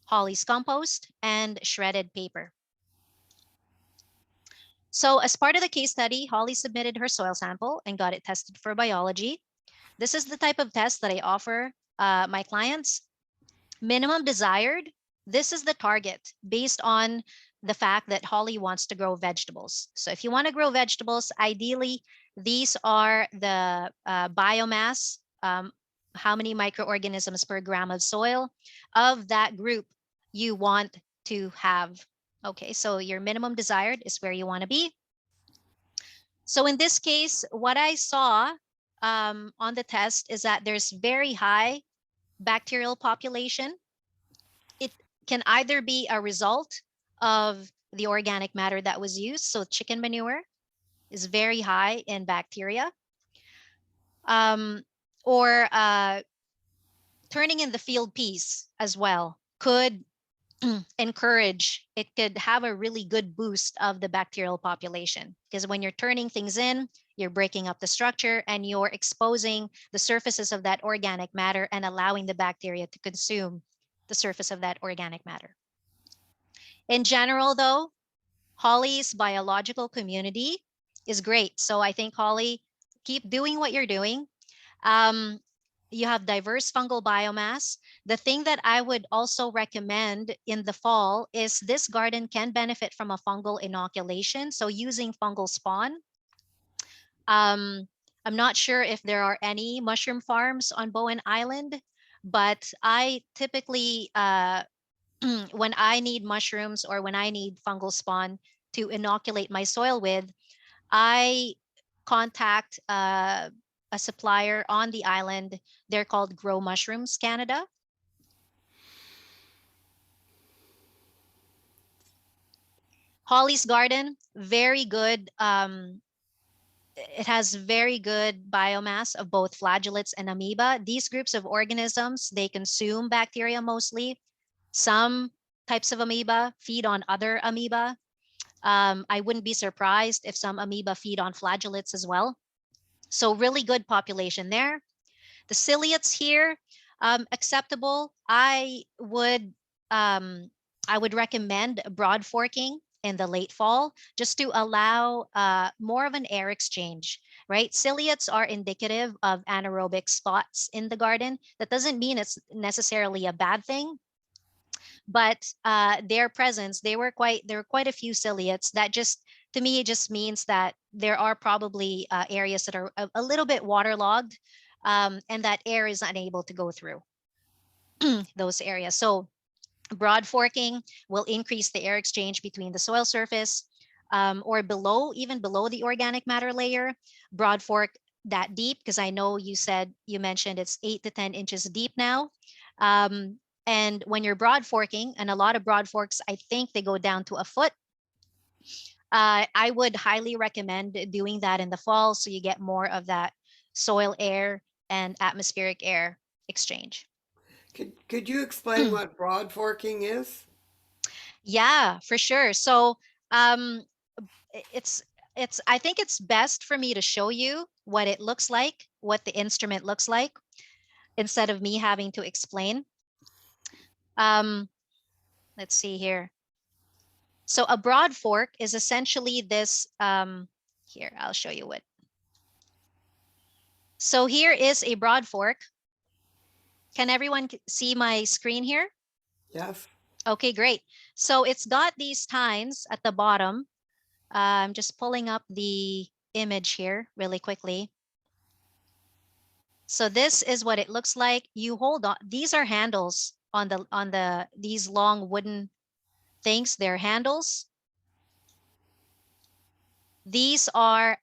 Holly's compost, and shredded paper. So as part of the case study, Holly submitted her soil sample and got it tested for biology. This is the type of test that I offer my clients. Minimum desired, this is the target based on the fact that Holly wants to grow vegetables. So if you want to grow vegetables, ideally, these are the biomass, how many microorganisms per gram of soil of that group you want to have. Okay, so your minimum desired is where you want to be. So in this case, what I saw on the test is that there's very high bacterial population. It can either be a result of the organic matter that was used. So chicken manure is very high in bacteria. Or turning in the field peas as well could encourage, it could have a really good boost of the bacterial population, because when you're turning things in, you're breaking up the structure and you're exposing the surfaces of that organic matter and allowing the bacteria to consume the surface of that organic matter. In general, though, Holly's biological community is great. So I think, Holly, keep doing what you're doing. You have diverse fungal biomass. The thing that I would also recommend in the fall is this garden can benefit from a fungal inoculation. So using fungal spawn. I'm not sure if there are any mushroom farms on Bowen Island, but I typically, when I need mushrooms or when I need fungal spawn to inoculate my soil with, I contact a supplier on the island. They're called Grow Mushrooms Canada. Holly's garden, very good. It has very good biomass of both flagellates and amoeba. These groups of organisms, they consume bacteria mostly. Some types of amoeba feed on other amoeba. I wouldn't be surprised if some amoeba feed on flagellates as well. So really good population there. The ciliates here, acceptable. I would recommend broad forking in the late fall, just to allow more of an air exchange, right? Ciliates are indicative of anaerobic spots in the garden. That doesn't mean it's necessarily a bad thing, but their presence, there were quite a few ciliates that just, to me, it just means that there are probably areas that are a little bit waterlogged, and that air is unable to go through those areas. So broad forking will increase the air exchange between the soil surface or below, even below the organic matter layer. Broad fork that deep, because I know you mentioned it's 8 to 10 inches deep now. And when you're broad forking, and a lot of broad forks, I think they go down to a foot. I would highly recommend doing that in the fall, so you get more of that soil air and atmospheric air exchange. Could you explain what broad forking is? Yeah, for sure. So I think it's best for me to show you what it looks like, what the instrument looks like, instead of me having to explain. Let's see here. So a broad fork is essentially this, here, I'll show you what. So here is a broad fork. Can everyone see my screen here? Yes. Okay, great. So it's got these tines at the bottom. I'm just pulling up the image here really quickly. So this is what it looks like. You hold on. These are handles on these long wooden things. They're handles. These are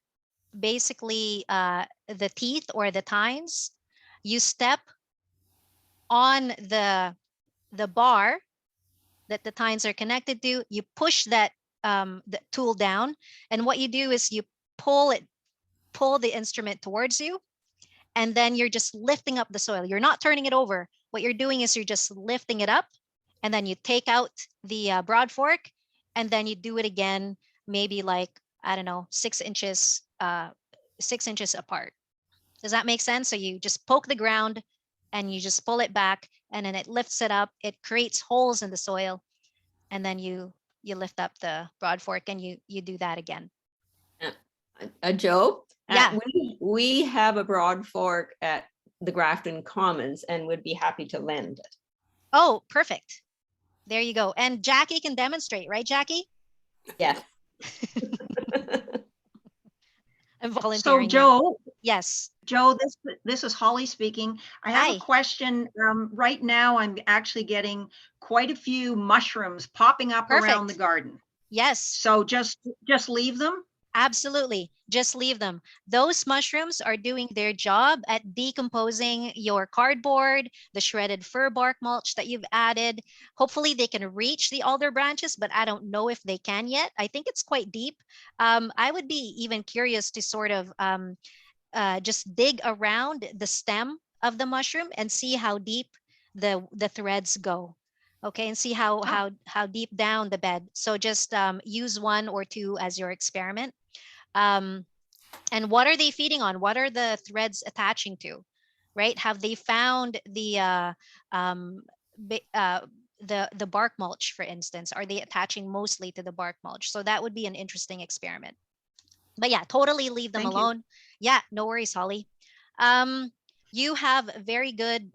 basically the teeth or the tines. You step on the bar that the tines are connected to. You push that the tool down, and what you do is you pull the instrument towards you, and then you're just lifting up the soil. You're not turning it over. What you're doing is you're just lifting it up, and then you take out the broad fork, and then you do it again, maybe like, I don't know, 6 inches, 6 inches apart. Does that make sense? So you just poke the ground and you just pull it back, and then it lifts it up. It creates holes in the soil, and then you lift up the broad fork and you do that again. Joe? Yeah. We have a broad fork at the Grafton Commons and would be happy to lend it. Oh, perfect. There you go. And Jackie can demonstrate, right, Jackie? Yes. I'm volunteering. So here. Joe, Yes. Joe, this is Holly speaking. I have Hi. a question. Right now, I'm actually getting quite a few mushrooms popping up around the Perfect. garden. Yes, So just leave them? absolutely. Just leave them. Those mushrooms are doing their job at decomposing your cardboard, the shredded fir bark mulch that you've added. Hopefully they can reach the alder branches, but I don't know if they can yet. I think it's quite deep. I would be even curious to sort of just dig around the stem of the mushroom and see how deep the threads go. Okay, and see how deep down the bed. So just use 1 or 2 as your experiment. And what are they feeding on? What are the threads attaching to? Right? Have they found the bark mulch, for instance? Are they attaching mostly to the bark mulch? So that would be an interesting experiment. But yeah, totally leave them Thank you. alone. Yeah, no worries, Holly. You have a very good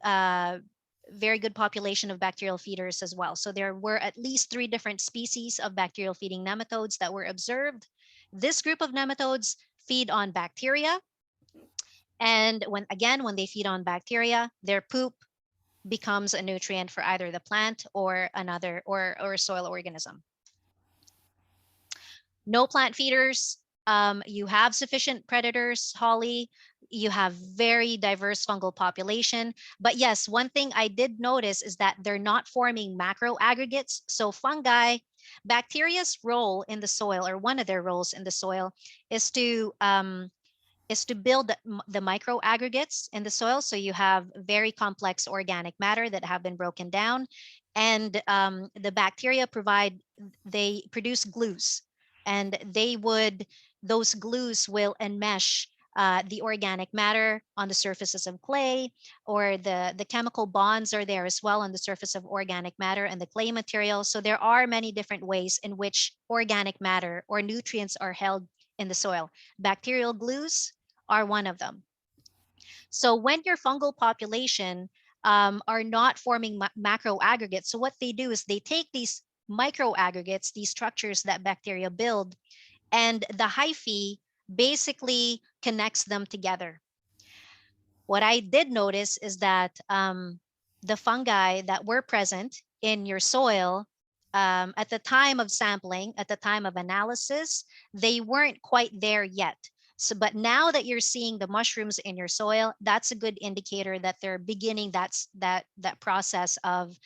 population of bacterial feeders as well. So there were at least 3 different species of bacterial feeding nematodes that were observed. This group of nematodes feed on bacteria. And when they feed on bacteria, their poop becomes a nutrient for either the plant or another or a soil organism. No plant feeders. You have sufficient predators, Holly. You have very diverse fungal population. But yes, one thing I did notice is that they're not forming macro aggregates. So fungi, bacteria's role in the soil, or one of their roles in the soil, is to build the micro aggregates in the soil. So you have very complex organic matter that have been broken down, and the bacteria produce glues, and those glues will enmesh the organic matter on the surfaces of clay, or the chemical bonds are there as well on the surface of organic matter and the clay material. So there are many different ways in which organic matter or nutrients are held in the soil. Bacterial glues are one of them. So when your fungal population are not forming macro aggregates, so what they do is they take these micro aggregates, these structures that bacteria build, and the hyphae basically connects them together. What I did notice is that the fungi that were present in your soil at the time of sampling, at the time of analysis, they weren't quite there yet. So, but now that you're seeing the mushrooms in your soil, that's a good indicator that they're beginning that process of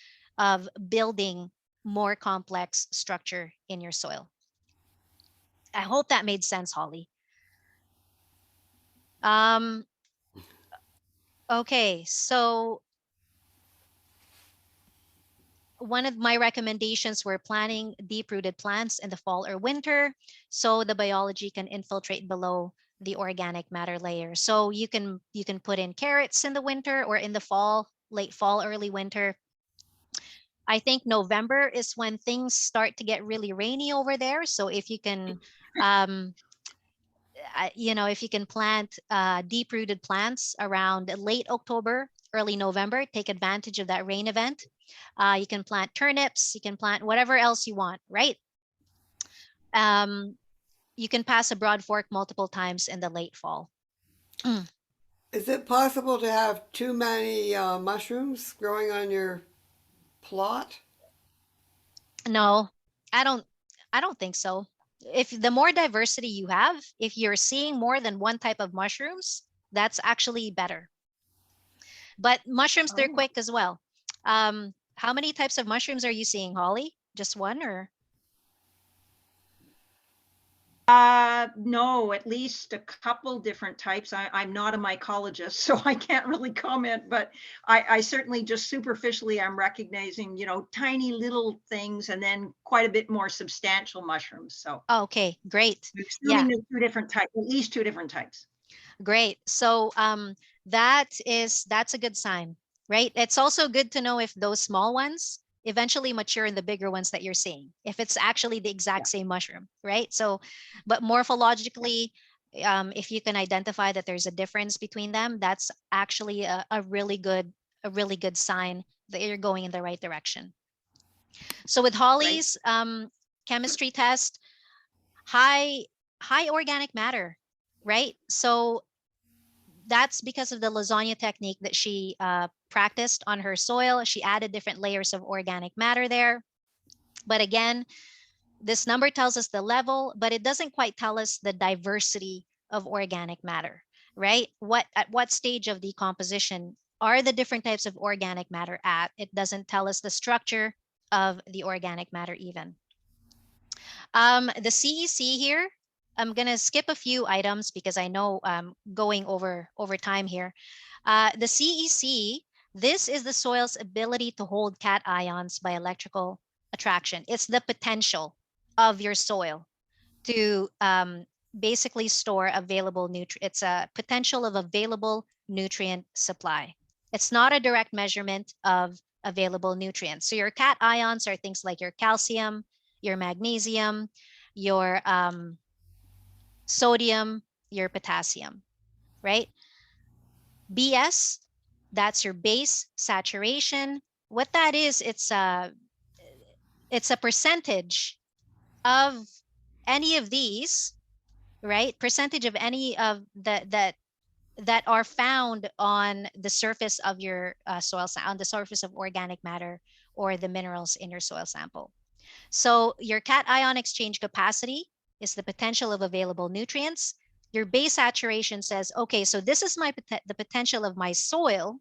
building more complex structure in your soil. I hope that made sense, Holly. Okay, so one of my recommendations were planting deep-rooted plants in the fall or winter, so the biology can infiltrate below the organic matter layer. So you can put in carrots in the winter or in the fall, late fall, early winter. I think November is when things start to get really rainy over there. So if you can, if you can plant deep-rooted plants around late October, early November, take advantage of that rain event. You can plant turnips, you can plant whatever else you want, right? You can pass a broad fork multiple times in the late fall. Is it possible to have too many mushrooms growing on your plot? No, I don't think so. If the more diversity you have, if you're seeing more than one type of mushrooms, that's actually better. But mushrooms, they're Oh. quick as well. How many types of mushrooms are you seeing, Holly? Just one or? No, at least a couple different types. I'm not a mycologist, so I can't really comment, but I certainly just superficially I'm recognizing, tiny little things and then quite a bit more substantial mushrooms. So Oh, okay, great. I'm Yeah, assuming there's two different types, at least two different types. great. So that's a good sign, right? It's also good to know if those small ones eventually mature in the bigger ones that you're seeing, if it's actually the exact same mushroom, right? So, but morphologically, if you can identify that there's a difference between them, that's actually a really good sign that you're going in the right direction. So with Holly's chemistry test, high organic matter, right? So that's because of the lasagna technique that she practiced on her soil. She added different layers of organic matter there. But again, this number tells us the level, but it doesn't quite tell us the diversity of organic matter, right? At what stage of decomposition are the different types of organic matter at? It doesn't tell us the structure of the organic matter even. The CEC here, I'm gonna skip a few items because I know going over time here. The CEC, this is the soil's ability to hold cation ions by electrical attraction. It's the potential of your soil to basically store available nutrient. It's a potential of available nutrient supply. It's not a direct measurement of available nutrients. So your cation ions are things like your calcium, your magnesium, your sodium, your potassium, right? BS, that's your base saturation. What that is, it's a percentage of any of these, right? Percentage of any of that are found on the surface of your soil, on the surface of organic matter or the minerals in your soil sample. So your cation ion exchange capacity is the potential of available nutrients. Your base saturation says, okay, so this is the potential of my soil,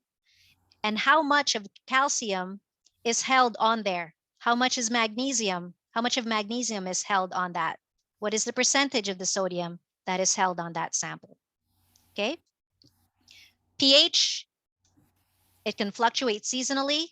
and how much of calcium is held on there? How much is magnesium? How much of magnesium is held on that? What is the percentage of the sodium that is held on that sample? Okay. pH, it can fluctuate seasonally.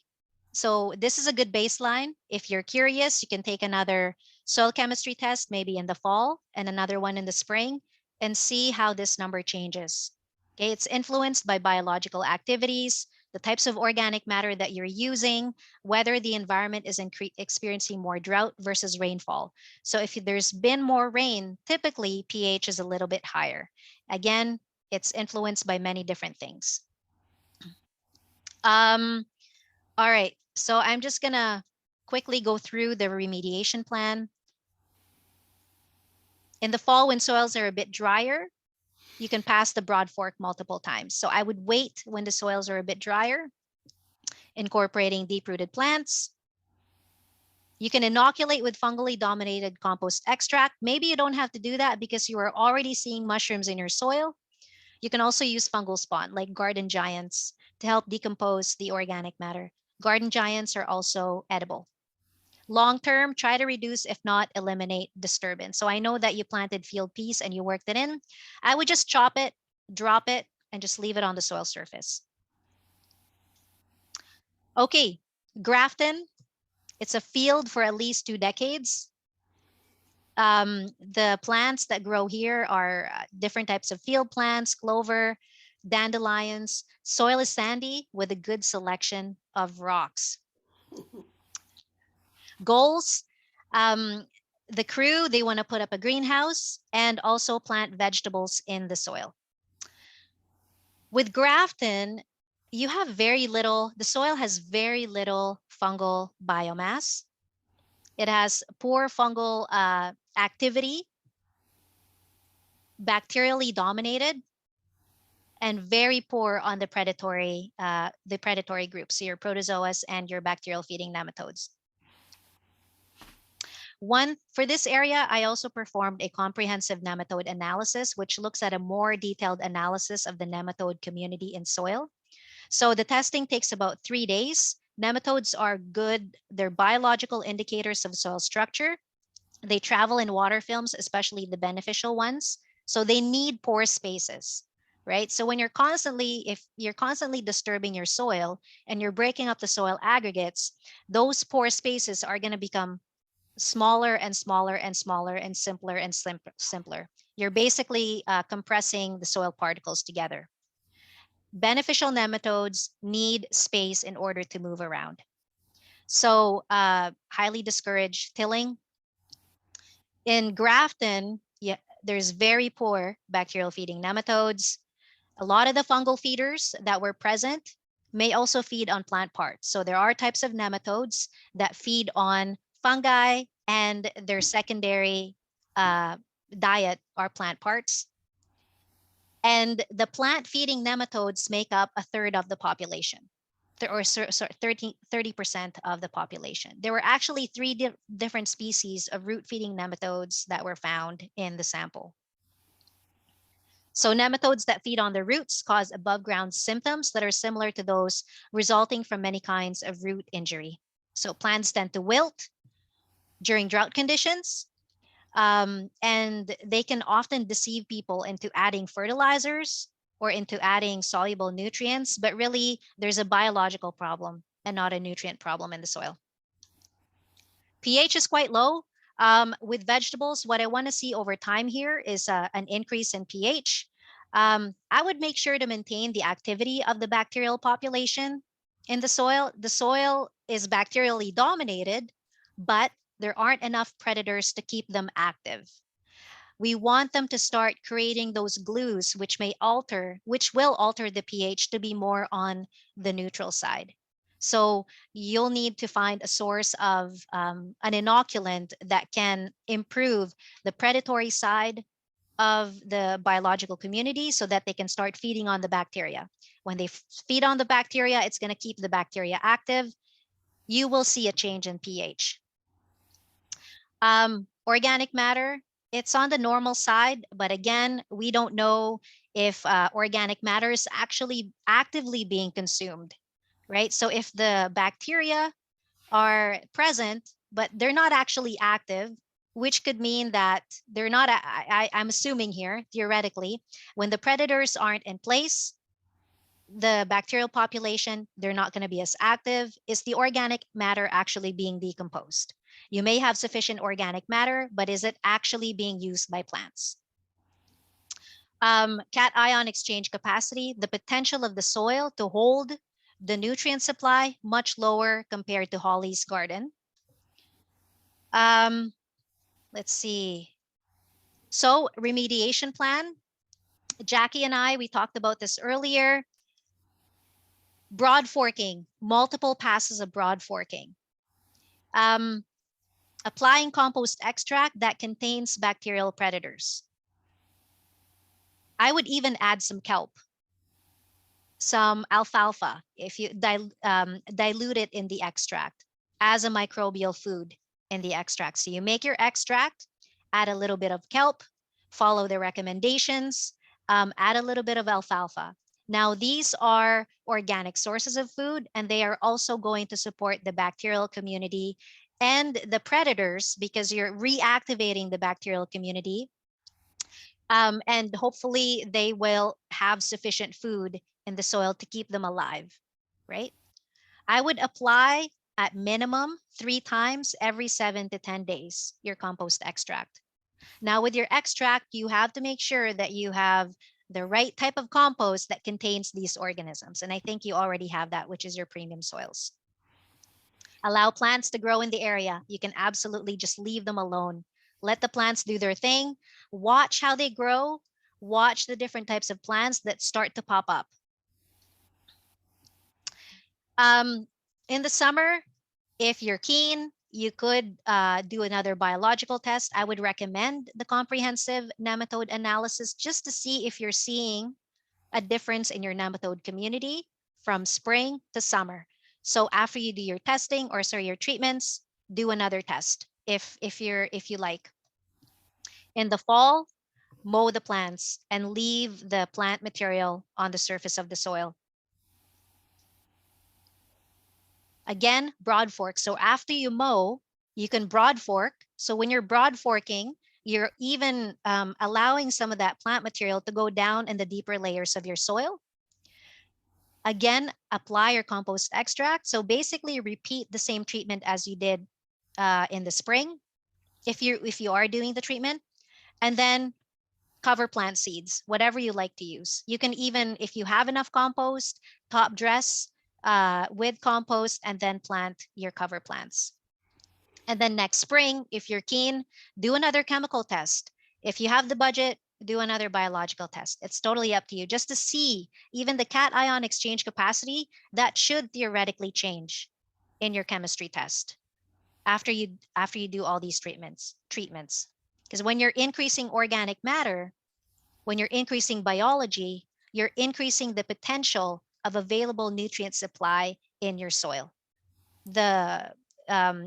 So this is a good baseline. If you're curious, you can take another soil chemistry test, maybe in the fall and another one in the spring, and see how this number changes. Okay, it's influenced by biological activities, the types of organic matter that you're using, whether the environment is experiencing more drought versus rainfall. So if there's been more rain, typically pH is a little bit higher. Again, it's influenced by many different things. All right, so I'm just gonna quickly go through the remediation plan. In the fall, when soils are a bit drier, you can pass the broad fork multiple times. So I would wait when the soils are a bit drier, incorporating deep-rooted plants. You can inoculate with fungally dominated compost extract. Maybe you don't have to do that because you are already seeing mushrooms in your soil. You can also use fungal spawn like garden giants to help decompose the organic matter. Garden giants are also edible. Long term, try to reduce, if not eliminate, disturbance. So I know that you planted field peas and you worked it in. I would just chop it, drop it, and just leave it on the soil surface. Okay, Grafton, it's a field for at least 2 decades. The plants that grow here are different types of field plants, clover, dandelions. Soil is sandy with a good selection of rocks. Goals, the crew, they want to put up a greenhouse and also plant vegetables in the soil. With Grafton, you have very little, the soil has very little fungal biomass. It has poor fungal activity, bacterially dominated, and very poor on the predatory groups, so your protozoas and your bacterial feeding nematodes. For this area, I also performed a comprehensive nematode analysis, which looks at a more detailed analysis of the nematode community in soil. So the testing takes about 3 days. Nematodes are good. They're biological indicators of soil structure. They travel in water films, especially the beneficial ones. So they need pore spaces, right? So when if you're constantly disturbing your soil and you're breaking up the soil aggregates, those pore spaces are going to become smaller and smaller and smaller and simpler and simpler. You're basically compressing the soil particles together. Beneficial nematodes need space in order to move around. So highly discourage tilling. In Grafton, there's very poor bacterial feeding nematodes. A lot of the fungal feeders that were present may also feed on plant parts. So there are types of nematodes that feed on fungi, and their secondary diet are plant parts. And the plant feeding nematodes make up a third of the population, or 30% of the population. There were actually 3 different species of root feeding nematodes that were found in the sample. So nematodes that feed on the roots cause above ground symptoms that are similar to those resulting from many kinds of root injury. So plants tend to wilt during drought conditions, and they can often deceive people into adding fertilizers or into adding soluble nutrients, but really there's a biological problem and not a nutrient problem in the soil. pH is quite low. With vegetables, what I want to see over time here is an increase in pH. I would make sure to maintain the activity of the bacterial population in the soil. The soil is bacterially dominated, but there aren't enough predators to keep them active. We want them to start creating those glues, which will alter the pH to be more on the neutral side. So you'll need to find a source of an inoculant that can improve the predatory side of the biological community so that they can start feeding on the bacteria. When they feed on the bacteria, it's going to keep the bacteria active. You will see a change in pH. Organic matter, it's on the normal side, but again, we don't know if organic matter is actually actively being consumed, right? So if the bacteria are present, but they're not actually active, which could mean that they're not, I'm assuming here, theoretically, when the predators aren't in place, the bacterial population, they're not going to be as active. Is the organic matter actually being decomposed? You may have sufficient organic matter, but is it actually being used by plants? Cation exchange capacity, the potential of the soil to hold the nutrient supply much lower compared to Holly's garden. Let's see. So remediation plan. Jackie and I, we talked about this earlier. Broad forking, multiple passes of broad forking. Applying compost extract that contains bacterial predators. I would even add some kelp, some alfalfa, if you dilute it in the extract as a microbial food in the extract. So you make your extract, add a little bit of kelp, follow the recommendations, add a little bit of alfalfa. Now, these are organic sources of food, and they are also going to support the bacterial community and the predators because you're reactivating the bacterial community. And hopefully they will have sufficient food in the soil to keep them alive, right? I would apply at minimum 3 times every 7 to 10 days, your compost extract. Now with your extract, you have to make sure that you have the right type of compost that contains these organisms. And I think you already have that, which is your premium soils. Allow plants to grow in the area. You can absolutely just leave them alone. Let the plants do their thing. Watch how they grow. Watch the different types of plants that start to pop up. In the summer, if you're keen, you could do another biological test. I would recommend the comprehensive nematode analysis just to see if you're seeing a difference in your nematode community from spring to summer. So after you do your testing, or sorry, your treatments, do another test if you like. In the fall, mow the plants and leave the plant material on the surface of the soil. Again, broad fork. So after you mow, you can broad fork. So when you're broad forking, you're even allowing some of that plant material to go down in the deeper layers of your soil. Again, apply your compost extract. So basically repeat the same treatment as you did in the spring, if you are doing the treatment, and then cover plant seeds, whatever you like to use. You can even, if you have enough compost, top dress with compost and then plant your cover plants. And then next spring, if you're keen, do another chemical test. If you have the budget, do another biological test. It's totally up to you, just to see even the cation exchange capacity that should theoretically change in your chemistry test after you do all these treatments. Because when you're increasing organic matter, when you're increasing biology, you're increasing the potential of available nutrient supply in your soil.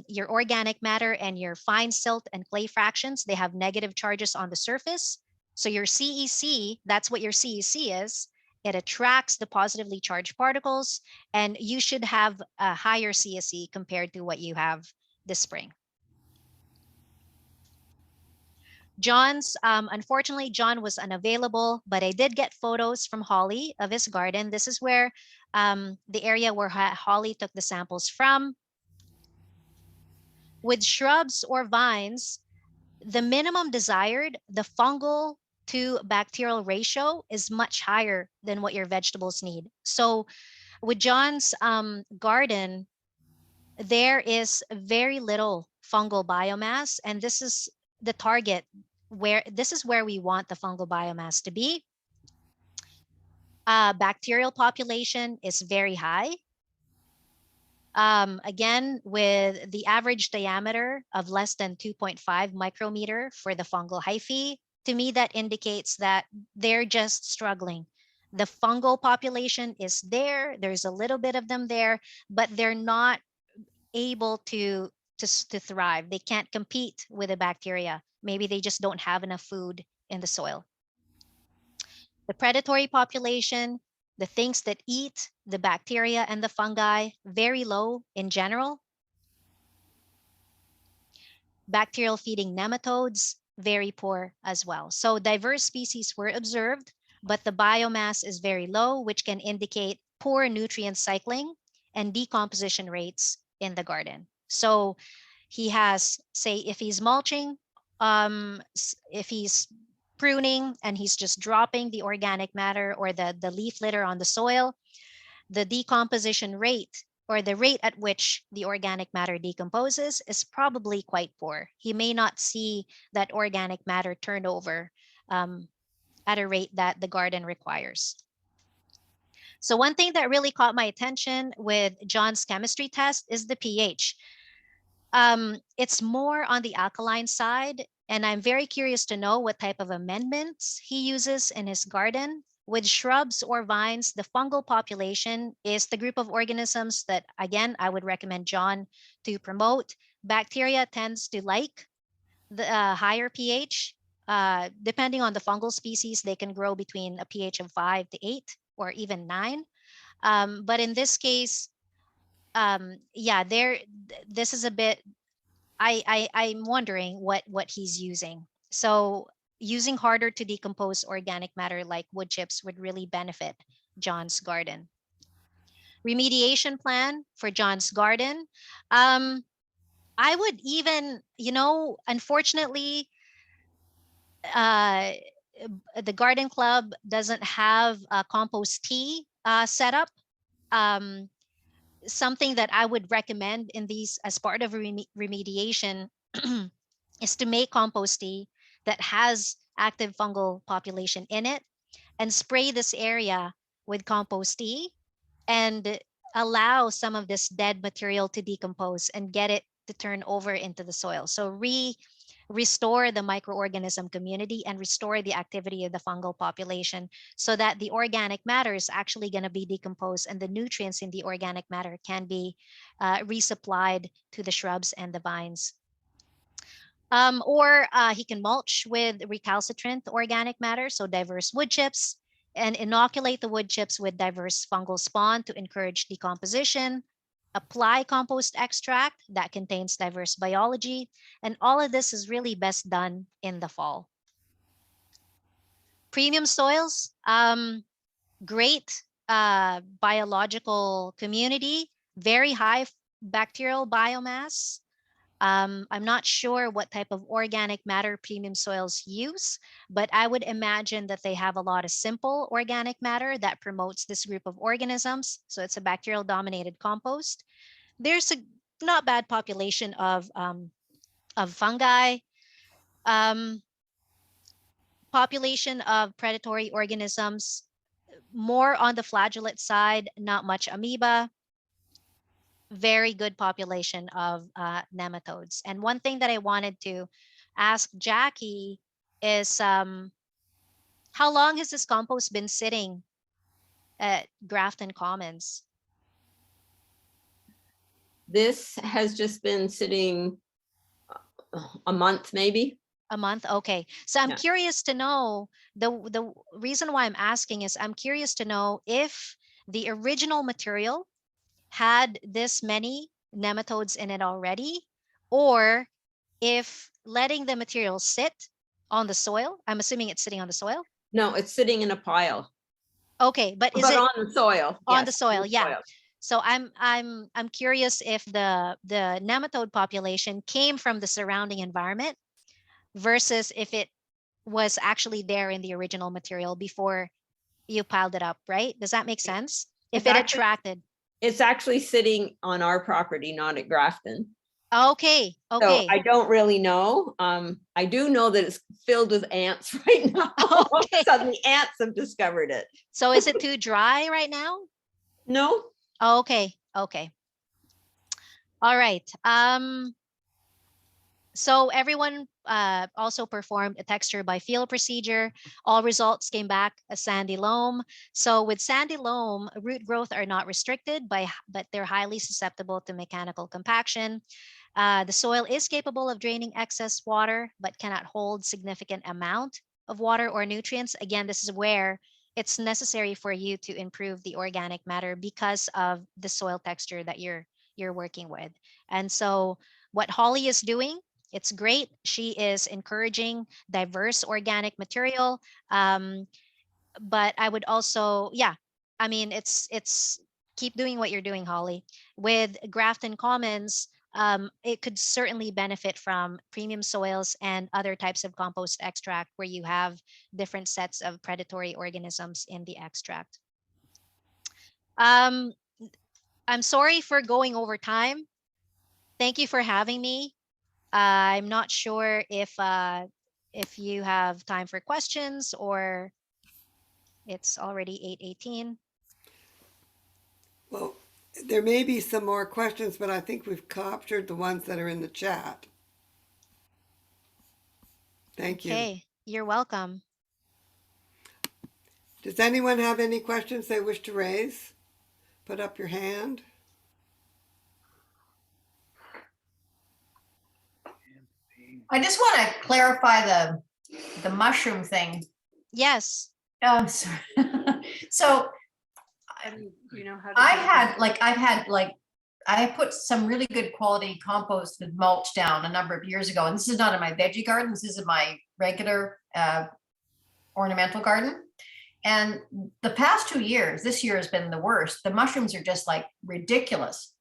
Your organic matter and your fine silt and clay fractions, they have negative charges on the surface. So your CEC, that's what your CEC is. It attracts the positively charged particles, and you should have a higher CSE compared to what you have this spring. John's, unfortunately, John was unavailable, but I did get photos from Holly of his garden. This is where the area where Holly took the samples from. With shrubs or vines, the minimum desired, the fungal to bacterial ratio is much higher than what your vegetables need. So with John's garden, there is very little fungal biomass, and this is the target this is where we want the fungal biomass to be. Bacterial population is very high. Again, with the average diameter of less than 2.5 micrometer for the fungal hyphae, to me that indicates that they're just struggling. The fungal population is there, there's a little bit of them there, but they're not able to thrive. They can't compete with the bacteria. Maybe they just don't have enough food in the soil. The predatory population, the things that eat the bacteria and the fungi, very low in general. Bacterial feeding nematodes, very poor as well. So diverse species were observed, but the biomass is very low, which can indicate poor nutrient cycling and decomposition rates in the garden. So he has, say, if he's mulching, if he's pruning and he's just dropping the organic matter or the leaf litter on the soil, the decomposition rate, or the rate at which the organic matter decomposes, is probably quite poor. He may not see that organic matter turn over at a rate that the garden requires. So one thing that really caught my attention with John's chemistry test is the pH. It's more on the alkaline side, and I'm very curious to know what type of amendments he uses in his garden. With shrubs or vines, the fungal population is the group of organisms that, again, I would recommend John to promote. Bacteria tends to like the higher pH. Depending on the fungal species, they can grow between a pH of 5 to 8 or even 9. But in this case, yeah, this is a bit, I'm wondering what he's using. So using harder to decompose organic matter like wood chips would really benefit John's garden. Remediation plan for John's garden. I would even, unfortunately, the garden club doesn't have a compost tea set up. Something that I would recommend in these as part of remediation is to make compost tea that has active fungal population in it and spray this area with compost tea and allow some of this dead material to decompose and get it to turn over into the soil. So restore the microorganism community and restore the activity of the fungal population so that the organic matter is actually going to be decomposed and the nutrients in the organic matter can be resupplied to the shrubs and the vines. Or he can mulch with recalcitrant organic matter, so diverse wood chips, and inoculate the wood chips with diverse fungal spawn to encourage decomposition. Apply compost extract that contains diverse biology, and all of this is really best done in the fall. Premium soils, great biological community, very high bacterial biomass. I'm not sure what type of organic matter premium soils use, but I would imagine that they have a lot of simple organic matter that promotes this group of organisms. So it's a bacterial dominated compost. There's a not bad population of fungi, population of predatory organisms, more on the flagellate side, not much amoeba. Very good population of nematodes. And one thing that I wanted to ask Jackie is how long has this compost been sitting at Grafton Commons? This has just been sitting a month, maybe. A month? Okay. So I'm Yeah. curious to know, the reason why I'm asking is I'm curious to know if the original material had this many nematodes in it already, or if letting the material sit on the soil. I'm assuming it's sitting on the soil. No, it's sitting in a pile, Okay, but is but it on the soil. on the yes, soil? Yeah. So I'm curious if the nematode population came from the surrounding environment versus if it was actually there in the original material before you piled it up, right? Does that make sense? If It's it actually- attracted. It's actually sitting on our property, not at Grafton. Okay, So okay. I don't really know. I do know that it's filled with ants right now. Okay. Suddenly ants have discovered it. So is it too dry right now? No, Okay, okay. All right. So everyone also performed a texture by feel procedure. All results came back a sandy loam. So with sandy loam, root growth are not restricted but they're highly susceptible to mechanical compaction. The soil is capable of draining excess water, but cannot hold significant amount of water or nutrients. Again, this is where it's necessary for you to improve the organic matter because of the soil texture that you're working with. And so what Holly is doing, it's great. She is encouraging diverse organic material. But I would also, yeah, I mean, it's keep doing what you're doing, Holly. With Grafton Commons, it could certainly benefit from premium soils and other types of compost extract where you have different sets of predatory organisms in the extract. I'm sorry for going over time. Thank you for having me. I'm not sure if you have time for questions or it's already 8:18. Well, there may be some more questions, but I think we've captured the ones that are in the chat. Thank you. Okay, you're welcome. Does anyone have any questions they wish to raise? Put up your hand. I just want to clarify the mushroom thing. Yes. Sorry. So You know how to I do that. had put some really good quality compost with mulch down a number of years ago, and this is not in my veggie garden. This is in my regular ornamental garden. And the past 2 years, this year has been the worst. The mushrooms are just like ridiculous.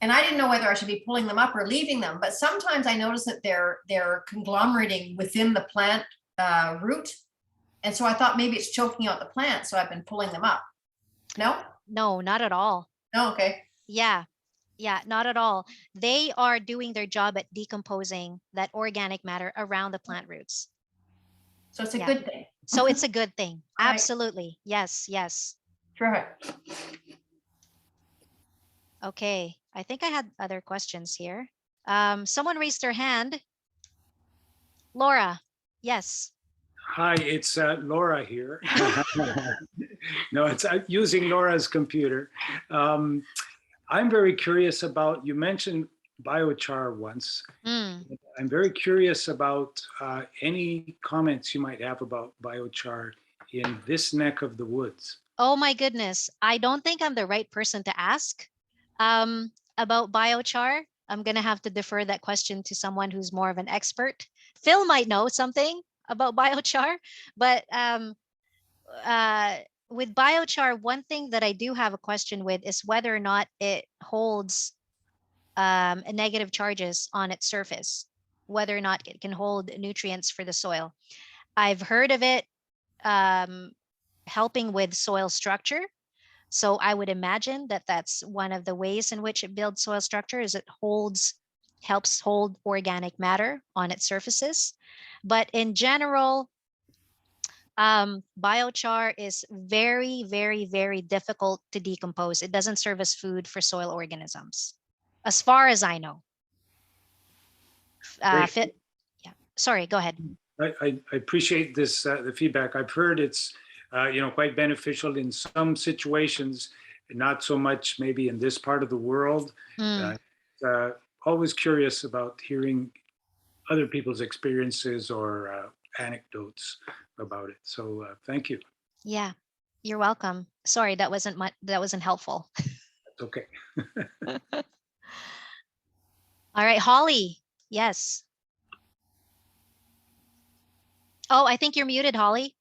And I didn't know whether I should be pulling them up or leaving them. But sometimes I notice that they're conglomerating within the plant root. And so I thought maybe it's choking out the plant. So I've been pulling them up. No? No, not at all. No, okay. Yeah. Yeah, not at all. They are doing their job at decomposing that organic matter around the plant roots. So it's a Yeah. good thing. So it's a good thing. All right. Absolutely. Yes, yes. Terrific. Okay. I think I had other questions here. Someone raised their hand. Laura, yes. Hi, it's Laura here. No, it's using Laura's computer. I'm very curious about, you mentioned biochar once. Mm. I'm very curious about any comments you might have about biochar in this neck of the woods. Oh my goodness. I don't think I'm the right person to ask about biochar. I'm going to have to defer that question to someone who's more of an expert. Phil might know something about biochar, but uh, with biochar, one thing that I do have a question with is whether or not it holds negative charges on its surface, whether or not it can hold nutrients for the soil. I've heard of it helping with soil structure. So I would imagine that that's one of the ways in which it builds soil structure is it helps hold organic matter on its surfaces. But in general, biochar is very, very, very difficult to decompose. It doesn't serve as food for soil organisms, as far as I know. Great. Yeah, sorry, go ahead. I appreciate this, the feedback. I've heard it's, quite beneficial in some situations, not so much maybe in this part of the world. Mm. Always curious about hearing other people's experiences or anecdotes about it. So thank you. Yeah, you're welcome. Sorry, that wasn't helpful. It's okay. All right, Holly. Yes. Oh, I think you're muted, Holly.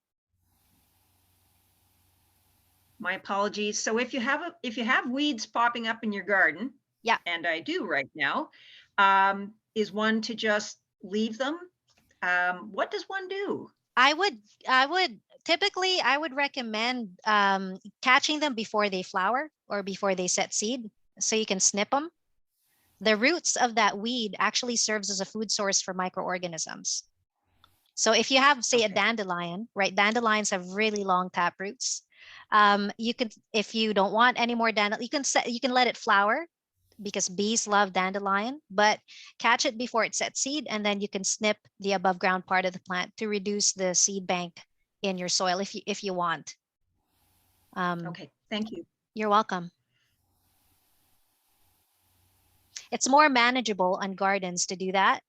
My apologies. So if you have weeds popping up in your garden, yeah, and I do right now, is one to just leave them? What does one do? I would typically I would recommend catching them before they flower or before they set seed, so you can snip them. The roots of that weed actually serves as a food source for microorganisms. So if you have, say, a dandelion, right? Dandelions have really long tap roots. You could, if you don't want any more dandelion, you can let it flower because bees love dandelion, but catch it before it sets seed, and then you can snip the above ground part of the plant to reduce the seed bank in your soil if you want. Okay, thank you. You're welcome. It's more manageable on gardens to do that.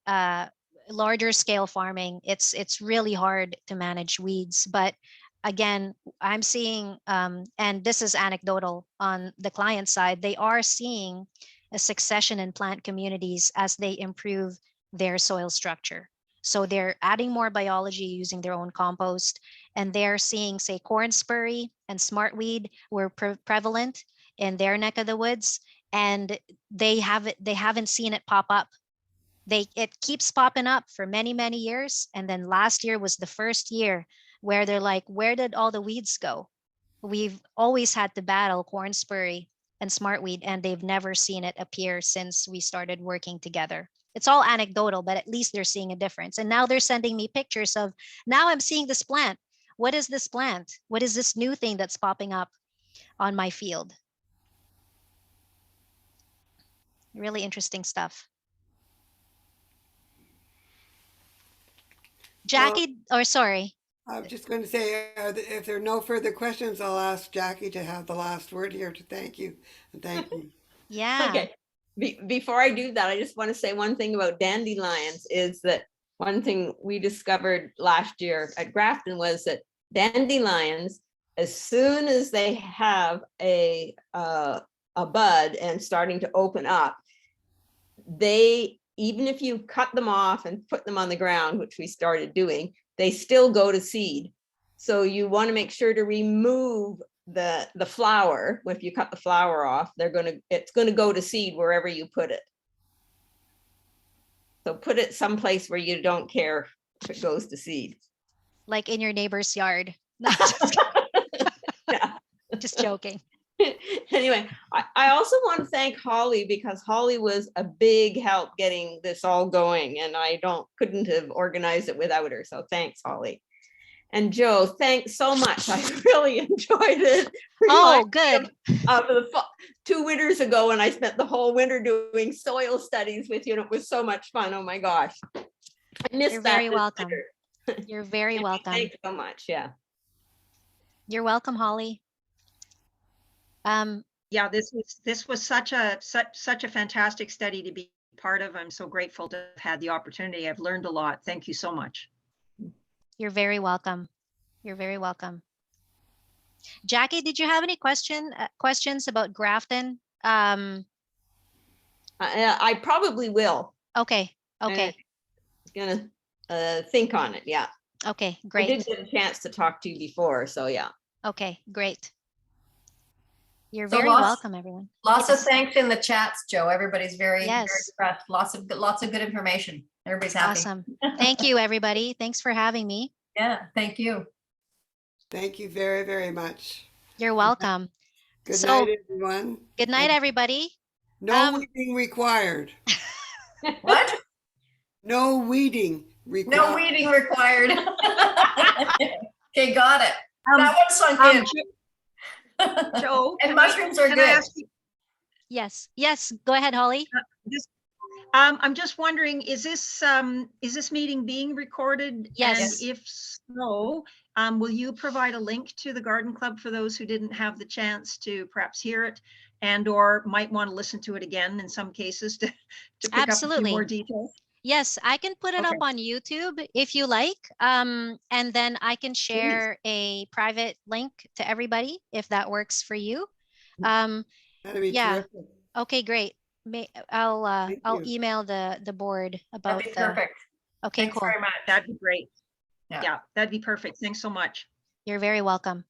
Larger scale farming, it's really hard to manage weeds. But again, I'm seeing, and this is anecdotal on the client side, they are seeing a succession in plant communities as they improve their soil structure. So they're adding more biology using their own compost, and they're seeing, say, corn spurry and smartweed were prevalent in their neck of the woods, and they haven't seen it pop up. It keeps popping up for many, many years. And then last year was the first year where they're like, where did all the weeds go? We've always had to battle corn spurry and smartweed, and they've never seen it appear since we started working together. It's all anecdotal, but at least they're seeing a difference. And now they're sending me pictures of, now I'm seeing this plant. What is this plant? What is this new thing that's popping up on my field? Really interesting stuff. Jackie, or sorry. I'm just going to say, if there are no further questions, I'll ask Jackie to have the last word here to thank you. And thank you. Yeah. Okay. Before I do that, I just want to say one thing about dandelions is that one thing we discovered last year at Grafton was that dandelions, as soon as they have a bud and starting to open up, they, even if you cut them off and put them on the ground, which we started doing, they still go to seed. So you want to make sure to remove the flower. If you cut the flower off, it's going to go to seed wherever you put it. So put it someplace where you don't care if it goes to seed. Like in your neighbor's yard. Yeah. Just joking. Anyway, I also want to thank Holly, because Holly was a big help getting this all going, and I couldn't have organized it without her. So thanks, Holly. And Joe, thanks so much. I really enjoyed it. Oh, good. Of the 2 winters ago, when I spent the whole winter doing soil studies with you, and it was so much fun. Oh my gosh. I missed You're that very this welcome. letter. You're very welcome. Thanks so much. Yeah. You're welcome, Holly. Yeah, this was such a fantastic study to be part of. I'm so grateful to have had the opportunity. I've learned a lot. Thank you so much. You're very welcome. You're very welcome. Jackie, did you have any questions about Grafton? I probably will. Okay. Okay. Gonna think on it. Yeah. Okay. I Great. did get a chance to talk to you before, so yeah. Okay. Great. You're So very lots- welcome, everyone. Lots of Yes. thanks in the chats, Joe. Everybody's very Yes. impressed. Lots of good information. Everybody's happy. Awesome. Thank you, everybody. Thanks for having me. Yeah, thank you. Thank you very, very much. You're welcome. Good So- night, everyone. Good night, everybody. No weeding required. What? No weeding required. No weeding required. Okay, got it. Um, That one sunk in. Joe, And mushrooms are can I good. ask you, Yes. Yes. Go ahead, Holly. I'm just wondering, is this meeting being recorded? Yes. And if so, will you provide a link to the Garden Club for those who didn't have the chance to perhaps hear it and or might want to listen to it again in some cases to pick up a few Absolutely. more details? Yes, I can put it up Okay. on YouTube if you like. And then I can share a private link to everybody if that works for you. That'd be yeah. terrific. Okay, great. I'll Thank I'll you. email the board about That'd be the. perfect. Okay, Thanks cool. very much. That'd be great. Yeah. Yeah, that'd be perfect. Thanks so much. You're very welcome.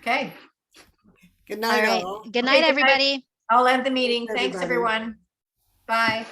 Okay, Good All night, right. all. Good night, good night. everybody. I'll end the meeting. Thanks, Thanks, everybody. everyone. Bye.